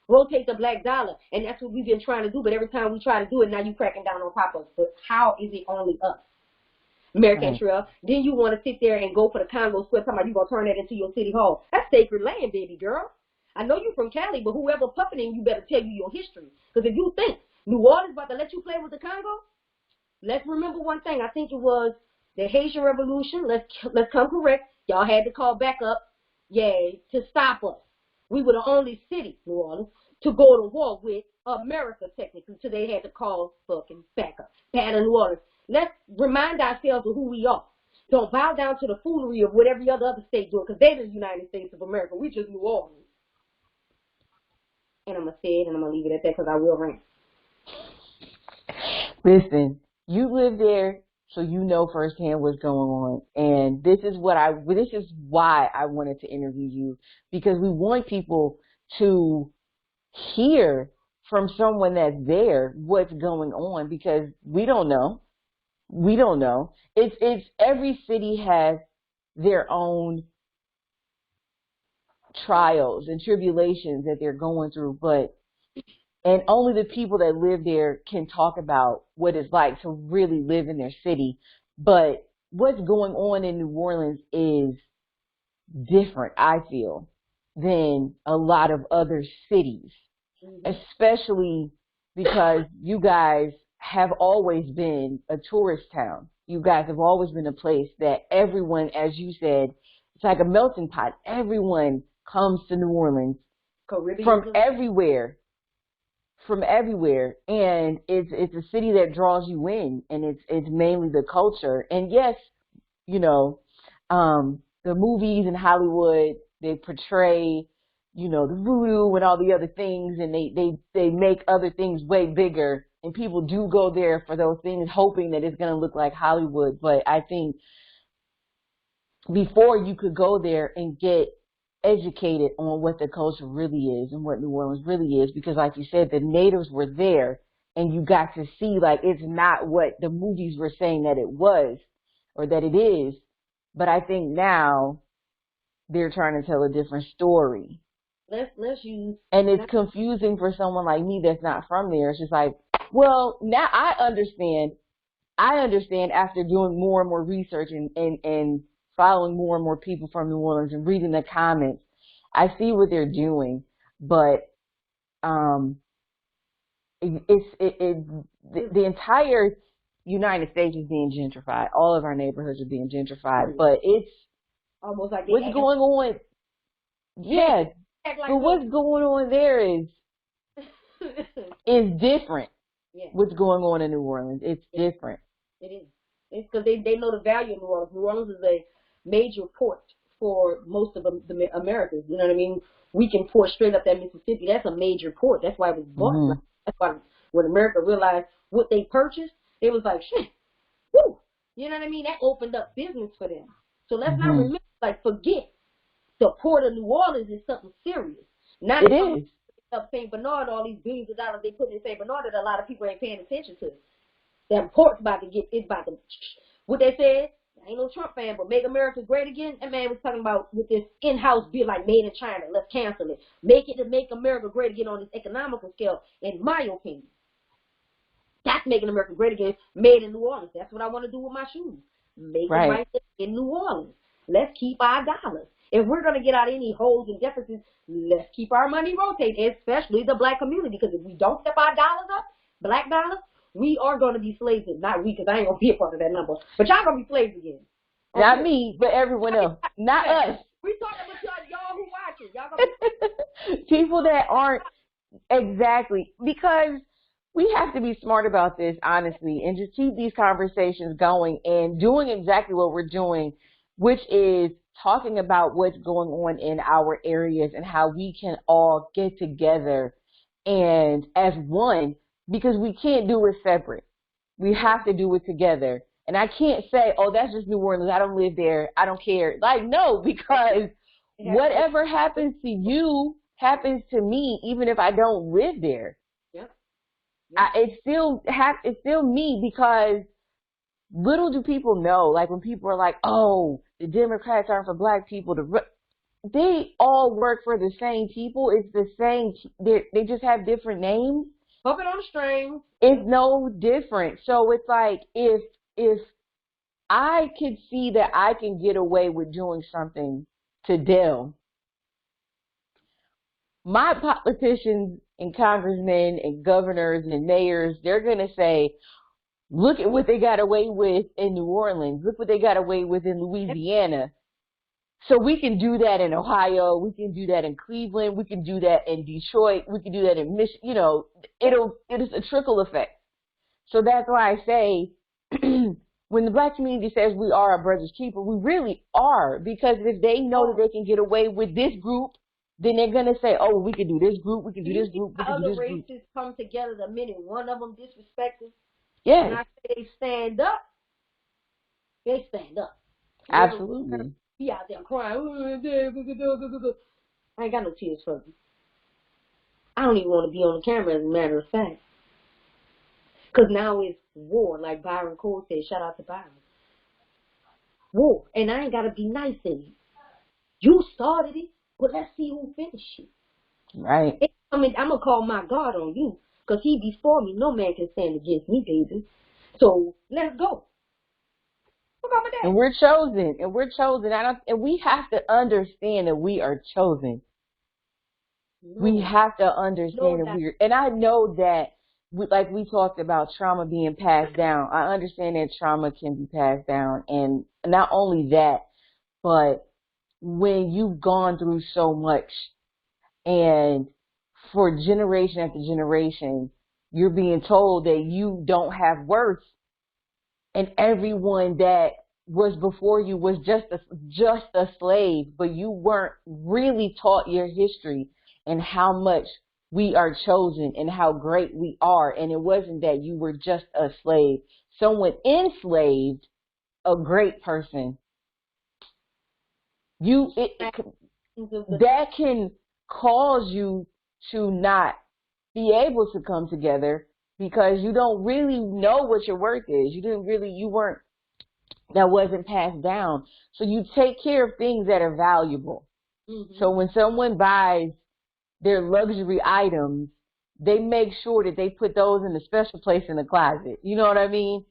[SPEAKER 2] Rotate the black dollar, and that's what we've been trying to do. But every time we try to do it, now you cracking down on pop-ups. But how is it only us? American Trail. Then you want to sit there and go for the Congo Square, talking about you going to turn that into your city hall. That's sacred land, baby girl. I know you're from Cali, but whoever puppeting you better tell you your history. Because if you think New Orleans about to let you play with the Congo, let's remember one thing. I think it was the Haitian Revolution. Let's come correct. Y'all had to call back up, to stop us. We were the only city, New Orleans, to go to war with America, technically, so they had to call fucking back up. Battle New Orleans. Let's remind ourselves of who we are. Don't bow down to the foolery of what every other state doing, because they're the United States of America. We just New Orleans. And I'm going to say it, and I'm going to leave it at that, because I will rant.
[SPEAKER 1] Listen, you live there, so you know firsthand what's going on. And this is why I wanted to interview you, because we want people to hear from someone that's there what's going on, because we don't know. We don't know. It's every city has their own trials and tribulations that they're going through, and only the people that live there can talk about what it's like to really live in their city. But what's going on in New Orleans is different, I feel, than a lot of other cities, especially because you guys have always been a tourist town. You guys have always been a place that everyone, as you said, it's like a melting pot. Everyone comes to New Orleans from everywhere. And it's a city that draws you in, and it's mainly the culture. And yes, the movies in Hollywood, they portray, the voodoo and all the other things, and they make other things way bigger, and people do go there for those things, hoping that it's going to look like Hollywood. But I think before you could go there and get educated on what the culture really is and what New Orleans really is, because like you said, the natives were there, and you got to see, like, it's not what the movies were saying that it was or that it is. But I think now they're trying to tell a different story. And it's confusing for someone like me that's not from there. It's just like, well, now I understand I understand after doing more and more research and following more and more people from New Orleans and reading the comments, I see what they're doing, but um, the entire United States is being gentrified. All of our neighborhoods are being gentrified, but it's
[SPEAKER 2] almost like
[SPEAKER 1] what's going on. Yeah, but what's going on there is different.
[SPEAKER 2] Yeah.
[SPEAKER 1] What's going on in New Orleans? It's different.
[SPEAKER 2] It is. It's because they know the value of New Orleans. New Orleans is a major port for most of the Americas. You know what I mean? We can port straight up that Mississippi. That's a major port. That's why it was bought.
[SPEAKER 1] Mm-hmm.
[SPEAKER 2] That's why when America realized what they purchased, it was like, shit, woo. You know what I mean? That opened up business for them. So let's not remember, like, forget the port of New Orleans is something serious. Not
[SPEAKER 1] it is.
[SPEAKER 2] Up St. Bernard, all these billions of dollars they put in St. Bernard that a lot of people ain't paying attention to. That port's about to get, it's about to, what they said, I ain't no Trump fan, but make America great again. That man was talking about with this in-house bill like made in China, let's cancel it. Make it to make America great again on this economical scale, in my opinion. That's making America great again, made in New Orleans. That's what I want to do with my shoes. Make them right in New Orleans. Let's keep our dollars. If we're going to get out any holes and deficits, let's keep our money rotating, especially the black community, because if we don't step our dollars up, black dollars, we are going to be slaves. Not we, because I ain't going to be a part of that number. But y'all going to be slaves again.
[SPEAKER 1] Okay? Not me, but everyone else. Not us.
[SPEAKER 2] We talking about y'all who watching. Y'all gonna be
[SPEAKER 1] people that aren't exactly, because we have to be smart about this, honestly, and just keep these conversations going and doing exactly what we're doing, which is talking about what's going on in our areas and how we can all get together and as one, because we can't do it separate. We have to do it together. And I can't say, oh, that's just New Orleans. I don't live there. I don't care. Like, no, because whatever happens to you happens to me, even if I don't live there.
[SPEAKER 2] Yep.
[SPEAKER 1] It's still me, because little do people know, like when people are like, oh, the Democrats aren't for black people, they all work for the same people. It's the same. They just have different names.
[SPEAKER 2] Puppet on the string.
[SPEAKER 1] It's no different. So it's like if I could see that I can get away with doing something to them, my politicians and congressmen and governors and mayors, they're going to say, look at what they got away with in New Orleans. Look what they got away with in Louisiana. So we can do that in Ohio. We can do that in Cleveland. We can do that in Detroit. We can do that in Michigan. You know, it is a trickle effect. So that's why I say when the black community says we are our brother's keeper, we really are. Because if they know that they can get away with this group, then they're going to say, oh, we can do this group. We can do this group. We can do this group.
[SPEAKER 2] Other races come together the minute one of them disrespected.
[SPEAKER 1] Yes.
[SPEAKER 2] And I say they stand up. They stand up.
[SPEAKER 1] Absolutely.
[SPEAKER 2] Be out there crying. I ain't got no tears for them. I don't even want to be on the camera, as a matter of fact. Because now it's war, like Byron Cole said. Shout out to Byron. War. And I ain't got to be nice in it. You started it, but let's see who finished it.
[SPEAKER 1] Right.
[SPEAKER 2] I mean, I'm going to call my God on you. Because he before me. No man can stand against me, baby. So, let's go.
[SPEAKER 1] And we're chosen. And we're chosen. And we have to understand that we are chosen. No. We have to understand that we're... And I know that, like we talked about trauma being passed down. I understand that trauma can be passed down. And not only that, but when you've gone through so much and for generation after generation, you're being told that you don't have worth, and everyone that was before you was just a slave, but you weren't really taught your history and how much we are chosen and how great we are. And it wasn't that you were just a slave. Someone enslaved a great person. That can cause you to not be able to come together because you don't really know what your worth is. That wasn't passed down. So you take care of things that are valuable. Mm-hmm. So when someone buys their luxury items, they make sure that they put those in a special place in the closet. You know what I mean?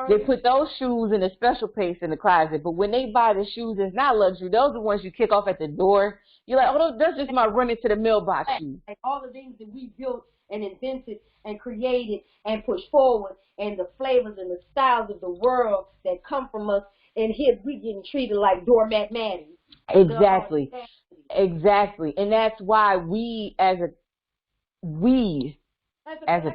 [SPEAKER 1] They put those shoes in a special place in the closet. But when they buy the shoes that's not luxury, those are the ones you kick off at the door. You're like, oh, that's just my run into the mailbox shoes.
[SPEAKER 2] And all the things that we built and invented and created and pushed forward, and the flavors and the styles of the world that come from us, and here we getting treated like doormat maddies.
[SPEAKER 1] Exactly. Exactly. And that's why we as a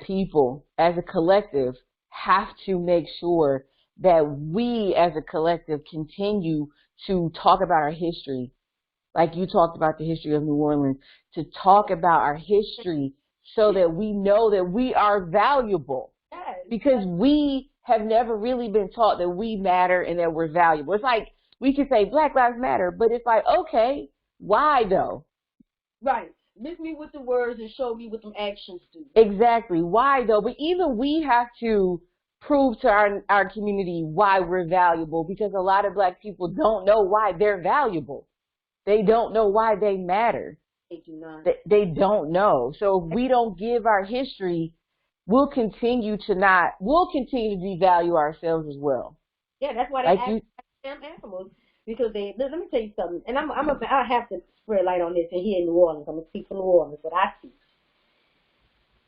[SPEAKER 1] people, as a collective, have to make sure that we as a collective continue to talk about our history. Like you talked about the history of New Orleans, to talk about our history so that we know that we are valuable. Because we have never really been taught that we matter and that we're valuable. It's like we could say Black Lives Matter, but it's like, okay, why though?
[SPEAKER 2] Right. Miss me with the words and show me what some actions do.
[SPEAKER 1] Exactly. Why though? But even we have to prove to our community why we're valuable, because a lot of Black people don't know why they're valuable. They don't know why they matter.
[SPEAKER 2] They do not.
[SPEAKER 1] They don't know. So if we don't give our history, we'll continue to devalue ourselves as well.
[SPEAKER 2] Yeah, that's why they act damn animals. Because let me tell you something, and I have to spread light on this, and here in New Orleans, I'm gonna speak for New Orleans, but I see.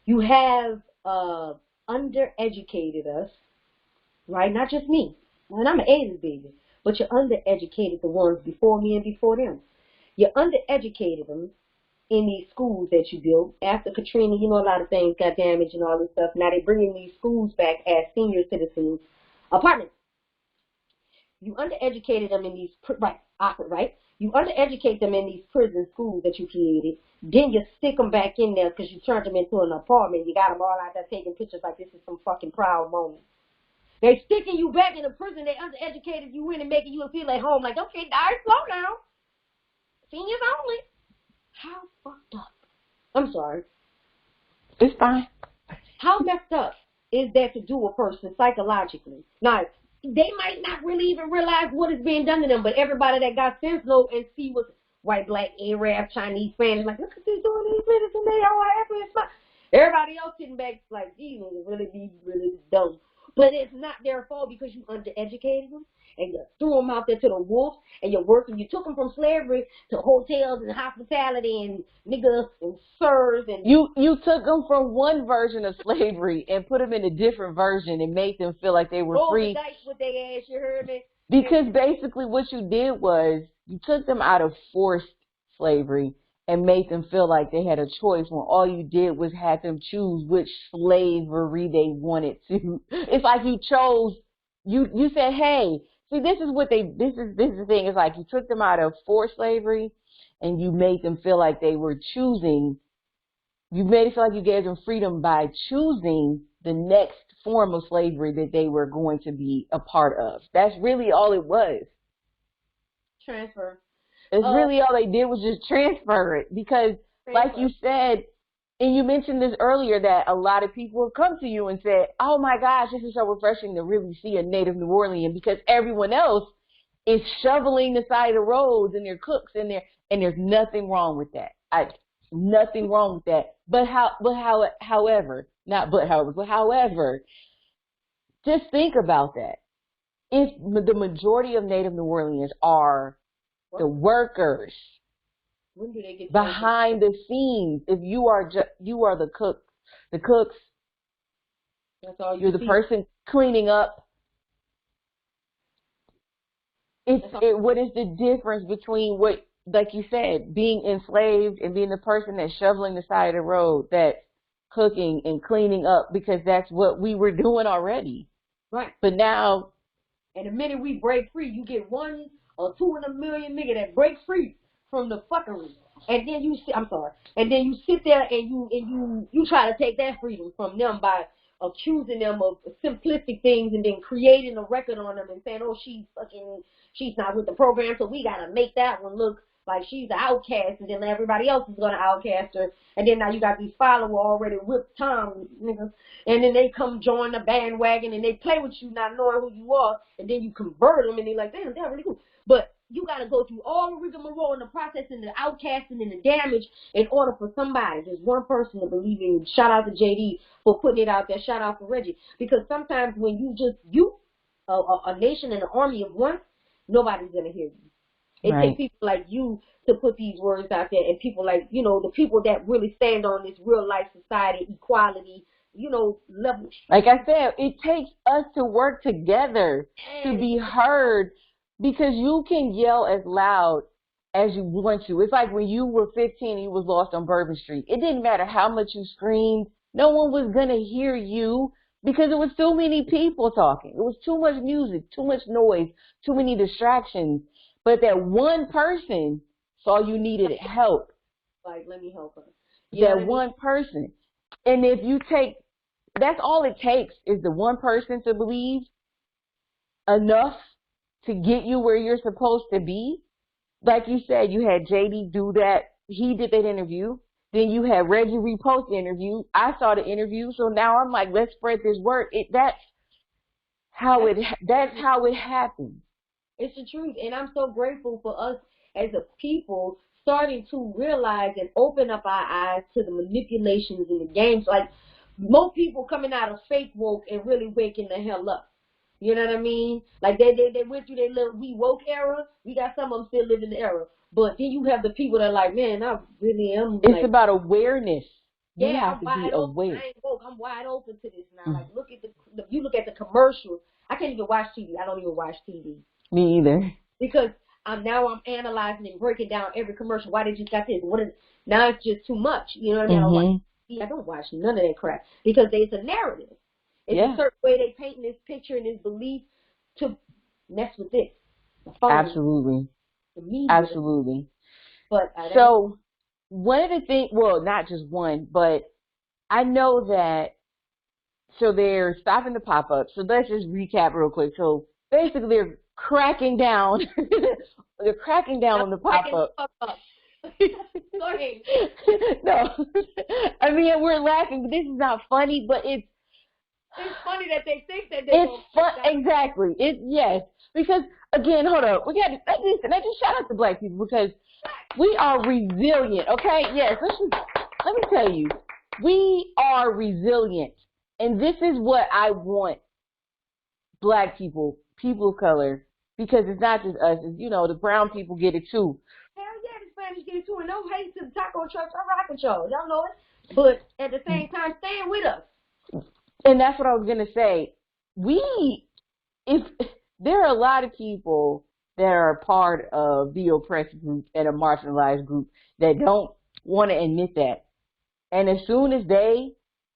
[SPEAKER 2] You have undereducated us, right? Not just me, and I'm an 80s baby, but you undereducated the ones before me and before them. You undereducated them in these schools that you built. After Katrina, you know, a lot of things got damaged and all this stuff. Now they're bringing these schools back as senior citizens apartments. You undereducated them in these, right? You undereducate them in these prison schools that you created. Then you stick them back in there because you turned them into an apartment. You got them all out there taking pictures like this is some fucking proud moment. They sticking you back in the prison. They undereducated you in and making you feel at home. Like, okay, all right, slow down. Seniors only. How fucked up? I'm sorry.
[SPEAKER 1] It's fine.
[SPEAKER 2] How messed up is that to do a person psychologically? Now, they might not really even realize what is being done to them, but everybody that got sense know and see what's white, Black, Arab, Chinese, Spanish, like, look at these doing these minutes and they all happy and smart. Everybody else sitting back like, these niggas really dumb. But it's not their fault because you undereducated them and you threw them out there to the wolves and you took them from slavery to hotels and hospitality and niggas and sirs and
[SPEAKER 1] you took them from one version of slavery and put them in a different version and made them feel like they were free.
[SPEAKER 2] The dice with their ass, you heard me?
[SPEAKER 1] Because basically what you did was you took them out of forced slavery and made them feel like they had a choice when all you did was have them choose which slavery they wanted to. It's like you chose, you said, hey, see, this is the thing. It's like you took them out of forced slavery and you made them feel like they were choosing. You made it feel like you gave them freedom by choosing the next form of slavery that they were going to be a part of. That's really all it was.
[SPEAKER 2] Transfer.
[SPEAKER 1] It's really all they did was just transfer it because, like you said, and you mentioned this earlier, that a lot of people have come to you and said, oh my gosh, this is so refreshing to really see a Native New Orleanian, because everyone else is shoveling the side of the roads and they're cooks in there, and there's nothing wrong with that. Nothing wrong with that. However, just think about that. If the majority of Native New Orleans are the workers
[SPEAKER 2] when do they get
[SPEAKER 1] behind the scenes, if you are the cooks,
[SPEAKER 2] that's all
[SPEAKER 1] you're the person cleaning up. What is the difference between what, like you said, being enslaved and being the person that's shoveling the side of the road, that's cooking and cleaning up, because that's what we were doing already.
[SPEAKER 2] Right.
[SPEAKER 1] But now,
[SPEAKER 2] and the minute we break free, you get 1 or 2 in a million nigga that breaks free from the fuckery. And then you sit there and you try to take that freedom from them by accusing them of simplistic things and then creating a record on them and saying, oh, she's not with the program, so we gotta make that one look like she's an outcast, and then everybody else is gonna outcast her. And then now you got these followers already whipped Tom niggas, and then they come join the bandwagon and they play with you not knowing who you are, and then you convert them and they're like, damn, they're really cool. But you got to go through all the rigmarole and the process and the outcasting and the damage in order for somebody, just one person, to believe in you. Shout out to JD for putting it out there. Shout out to Reggie. Because sometimes when a nation and an army of one, nobody's going to hear you. It
[SPEAKER 1] Right.
[SPEAKER 2] takes people like you to put these words out there, and people like, the people that really stand on this real life society, equality, level.
[SPEAKER 1] Like I said, it takes us to work together to be heard, because you can yell as loud as you want to. It's like when you were 15 and you was lost on Bourbon Street. It didn't matter how much you screamed. No one was going to hear you because it was too many people talking. It was too much music, too much noise, too many distractions. But that one person saw you needed help.
[SPEAKER 2] Like, let me help her.
[SPEAKER 1] That one person. And if you take, that's all it takes, is the one person to believe enough to get you where you're supposed to be. Like you said, you had JD do that. He did that interview. Then you had Reggie repost the interview. I saw the interview. So now I'm like, let's spread this word. That's how it happens.
[SPEAKER 2] It's the truth. And I'm so grateful for us as a people starting to realize and open up our eyes to the manipulations in the games. Like, more people coming out of fake woke and really waking the hell up. You know what I mean? Like, they went through their little we woke era. We got some of them still living the era. But then you have the people that are like, man, I really am.
[SPEAKER 1] It's about awareness. You
[SPEAKER 2] Yeah,
[SPEAKER 1] have to be aware.
[SPEAKER 2] I ain't woke. I'm wide open to this now. Like, look at you look at the commercials. I can't even watch TV. I don't even watch TV.
[SPEAKER 1] Me either.
[SPEAKER 2] Because I'm analyzing and breaking down every commercial. Why they just got this? Now it's just too much. You know what I mean? I don't watch none of that crap because there's a narrative. It's a certain way they paint this picture and this belief to mess with this.
[SPEAKER 1] Absolutely. Absolutely.
[SPEAKER 2] But
[SPEAKER 1] so one of the things, well, not just one, but I know that, so they're stopping the pop-up. So let's just recap real quick. So basically they're cracking down. They're cracking down on the pop-up.
[SPEAKER 2] Go ahead.
[SPEAKER 1] No. I mean, we're laughing, but this is not funny, but it's
[SPEAKER 2] funny that they think that they're
[SPEAKER 1] fun. Exactly. Yes. Because again, hold up. We got to listen. I just shout out to Black people because we are resilient. Okay. Yes. Let me tell you, we are resilient, and this is what I want. Black people, people of color, because it's not just us. It's, the brown people get it too.
[SPEAKER 2] Hell yeah, the Spanish get it too, and no hate to the taco trucks. I'm rocking y'all. Y'all know it. But at the same time, stand with us.
[SPEAKER 1] And that's what I was going to say. If there are a lot of people that are a part of the oppressed group and a marginalized group that don't want to admit that. And as soon as they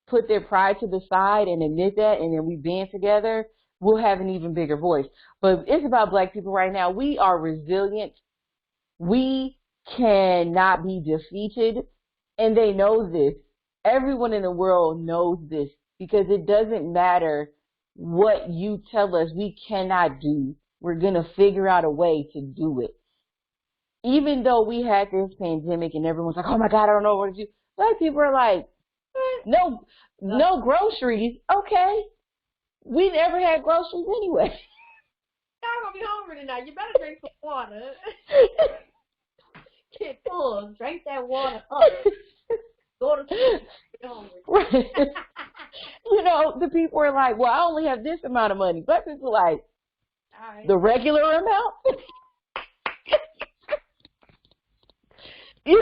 [SPEAKER 1] put their pride to the side and admit that, and then we band together, we'll have an even bigger voice. But it's about Black people right now. We are resilient. We cannot be defeated. And they know this. Everyone in the world knows this. Because it doesn't matter what you tell us we cannot do. We're going to figure out a way to do it. Even though we had this pandemic and everyone's like, oh my God, I don't know what to do. Black people are like, no groceries. Okay. We never had groceries anyway.
[SPEAKER 2] I'm going to be hungry tonight. You better drink some water. Get full. Drink that water up. Go to sleep.
[SPEAKER 1] Right. The people are like, well, I only have this amount of money. Black people are like, the regular amount?
[SPEAKER 2] We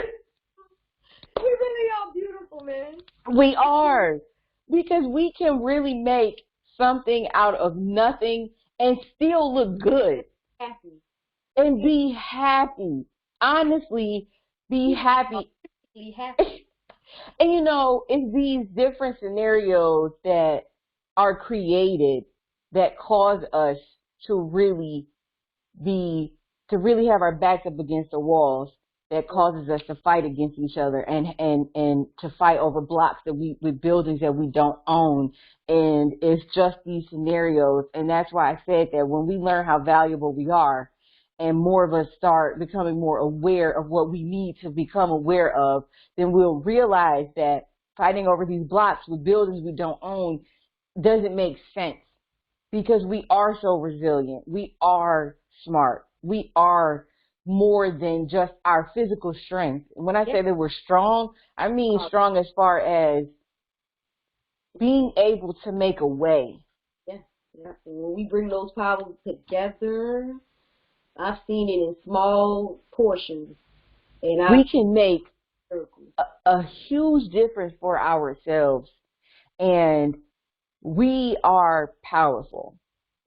[SPEAKER 2] really are beautiful, man.
[SPEAKER 1] We are. Because we can really make something out of nothing and still look good.
[SPEAKER 2] Happy.
[SPEAKER 1] And be happy. Honestly, be happy.
[SPEAKER 2] Happy.
[SPEAKER 1] And it's these different scenarios that are created that cause us to really have our backs up against the walls, that causes us to fight against each other and to fight over blocks with buildings that we don't own. And it's just these scenarios. And that's why I said that when we learn how valuable we are, and more of us start becoming more aware of what we need to become aware of, then we'll realize that fighting over these blocks with buildings we don't own doesn't make sense, because we are so resilient. We are smart. we are more than just our physical strength. When I say that we're strong, I mean strong as far as being able to make a way.
[SPEAKER 2] Yeah. And when we bring those powers together, I've seen it in small portions, and
[SPEAKER 1] we can make a huge difference for ourselves, and we are powerful.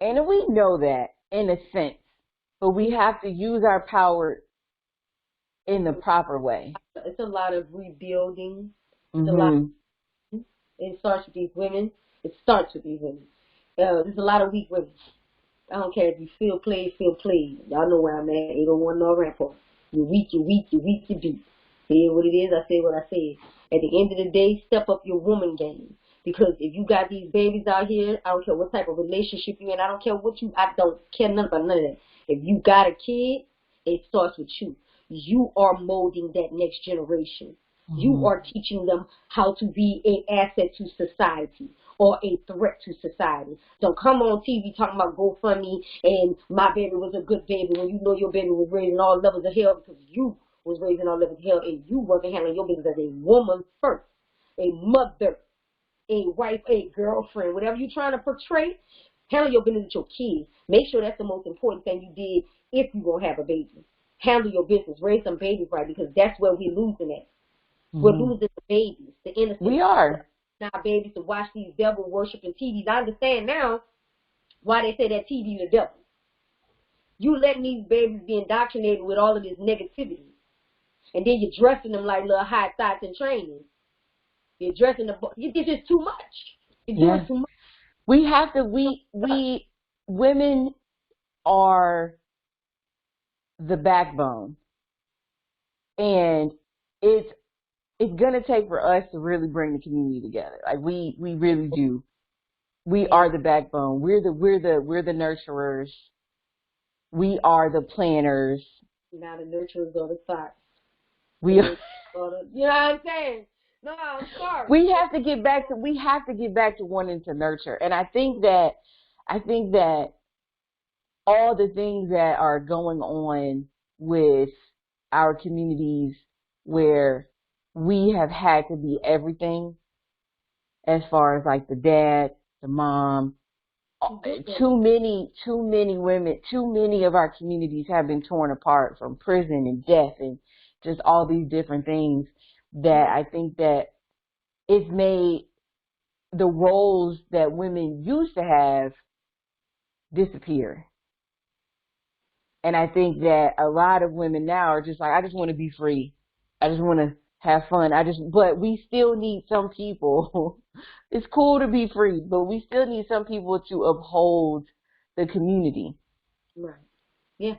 [SPEAKER 1] And we know that in a sense, but we have to use our power in the proper way.
[SPEAKER 2] It's a lot of rebuilding. It's a lot. It starts with these women. There's a lot of weak women. I don't care if you feel played. Y'all know where I'm at. 801 North Rampart. You're weak, you do. Say what it is, I say what I say. At the end of the day, step up your woman game. Because if you got these babies out here, I don't care what type of relationship you're in, I don't care nothing about none of that. If you got a kid, it starts with you. You are molding that next generation. You are teaching them how to be an asset to society or a threat to society. Don't come on TV talking about GoFundMe and my baby was a good baby when you know your baby was raised in all levels of hell because you was raised in all levels of hell and you wasn't handling your business as a woman first, a mother, a wife, a girlfriend, whatever you're trying to portray. Handle your business with your kids. Make sure that's the most important thing you did if you're going to have a baby. Handle your business. Raise some babies right because that's where we're losing at. We're losing the babies, the innocent.
[SPEAKER 1] We are.
[SPEAKER 2] Now babies to watch these devil worshiping TVs. I understand now why they say that TV is the devil. You letting these babies be indoctrinated with all of this negativity. And then you're dressing them like little high thoughts in training. You're dressing them. This is too much. You're doing too much.
[SPEAKER 1] We have to, women are the backbone. And it's going to take for us to really bring the community together. Like we really do. We are the backbone. We're the nurturers. We are the planners.
[SPEAKER 2] Now the nurturers are the thoughts.
[SPEAKER 1] We are.
[SPEAKER 2] You know what I'm saying? No, I'm sorry.
[SPEAKER 1] We have to get back to wanting to nurture. And I think that all the things that are going on with our communities where we have had to be everything as far as like the dad, the mom, too many women, too many of our communities have been torn apart from prison and death and just all these different things that I think that it's made the roles that women used to have disappear. And I think that a lot of women now are just like, I just want to be free. I just want to have fun. But we still need some people. It's cool to be free, but we still need some people to uphold the community.
[SPEAKER 2] Right. Yeah.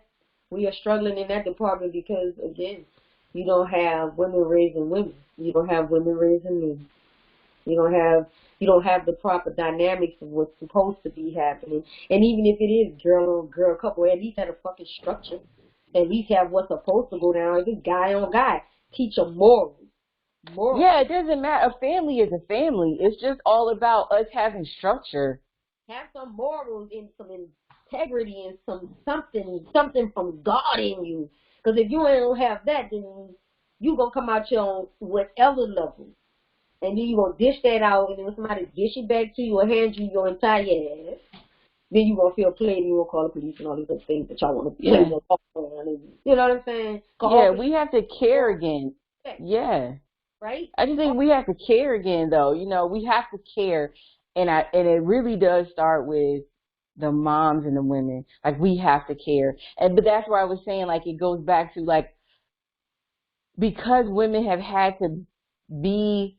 [SPEAKER 2] We are struggling in that department because, again, you don't have women raising women. You don't have women raising men. You don't have the proper dynamics of what's supposed to be happening. And even if it is girl on girl couple, at least have a fucking structure. At least have what's supposed to go down. If it's guy on guy, teach them morals.
[SPEAKER 1] Yeah, it doesn't matter. A family is a family. It's just all about us having structure.
[SPEAKER 2] Have some morals and some integrity and something from God in you. Because if you don't have that, then you going to come out here on whatever level. And then you going to dish that out, and then when somebody dish it back to you or hand you your entire ass, then you going to feel played and you going to call the police and all these other things that y'all want to play on. You know what I'm saying?
[SPEAKER 1] We have to care again. Yeah.
[SPEAKER 2] Right?
[SPEAKER 1] I just think we have to care again, though. You know, we have to care. And it really does start with the moms and the women. Like, we have to care. But that's where I was saying, like, it goes back to, like, because women have had to be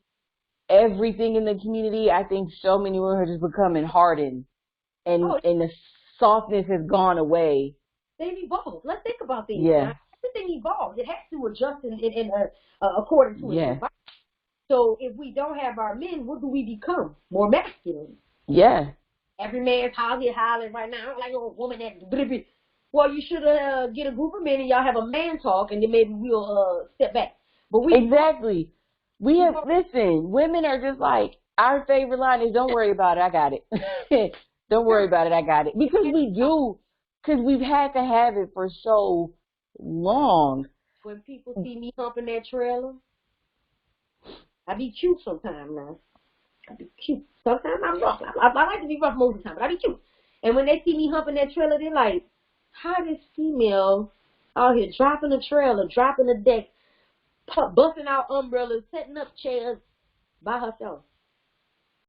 [SPEAKER 1] everything in the community, I think so many women are just becoming hardened. And the softness has gone away.
[SPEAKER 2] They've evolved. Let's think about things.
[SPEAKER 1] Yeah.
[SPEAKER 2] Everything evolves. It has to adjust according to its environment. So if we don't have our men, what do we become? More masculine.
[SPEAKER 1] Yeah.
[SPEAKER 2] Every man's hollering right now. I don't like a woman that. Well, you should get a group of men and y'all have a man talk, and then maybe we'll step back. But
[SPEAKER 1] exactly. Listen, women are just like, our favorite line is, don't worry about it, I got it. Don't worry about it, I got it. Because we do because we've had to have it for so long.
[SPEAKER 2] When people see me humping that trailer, I be cute sometimes now. I be cute. Sometimes I'm rough. I like to be rough most of the time, but I be cute. And when they see me humping that trailer, they're like, how this female out here dropping a trailer, dropping a deck, busting out umbrellas, setting up chairs by herself?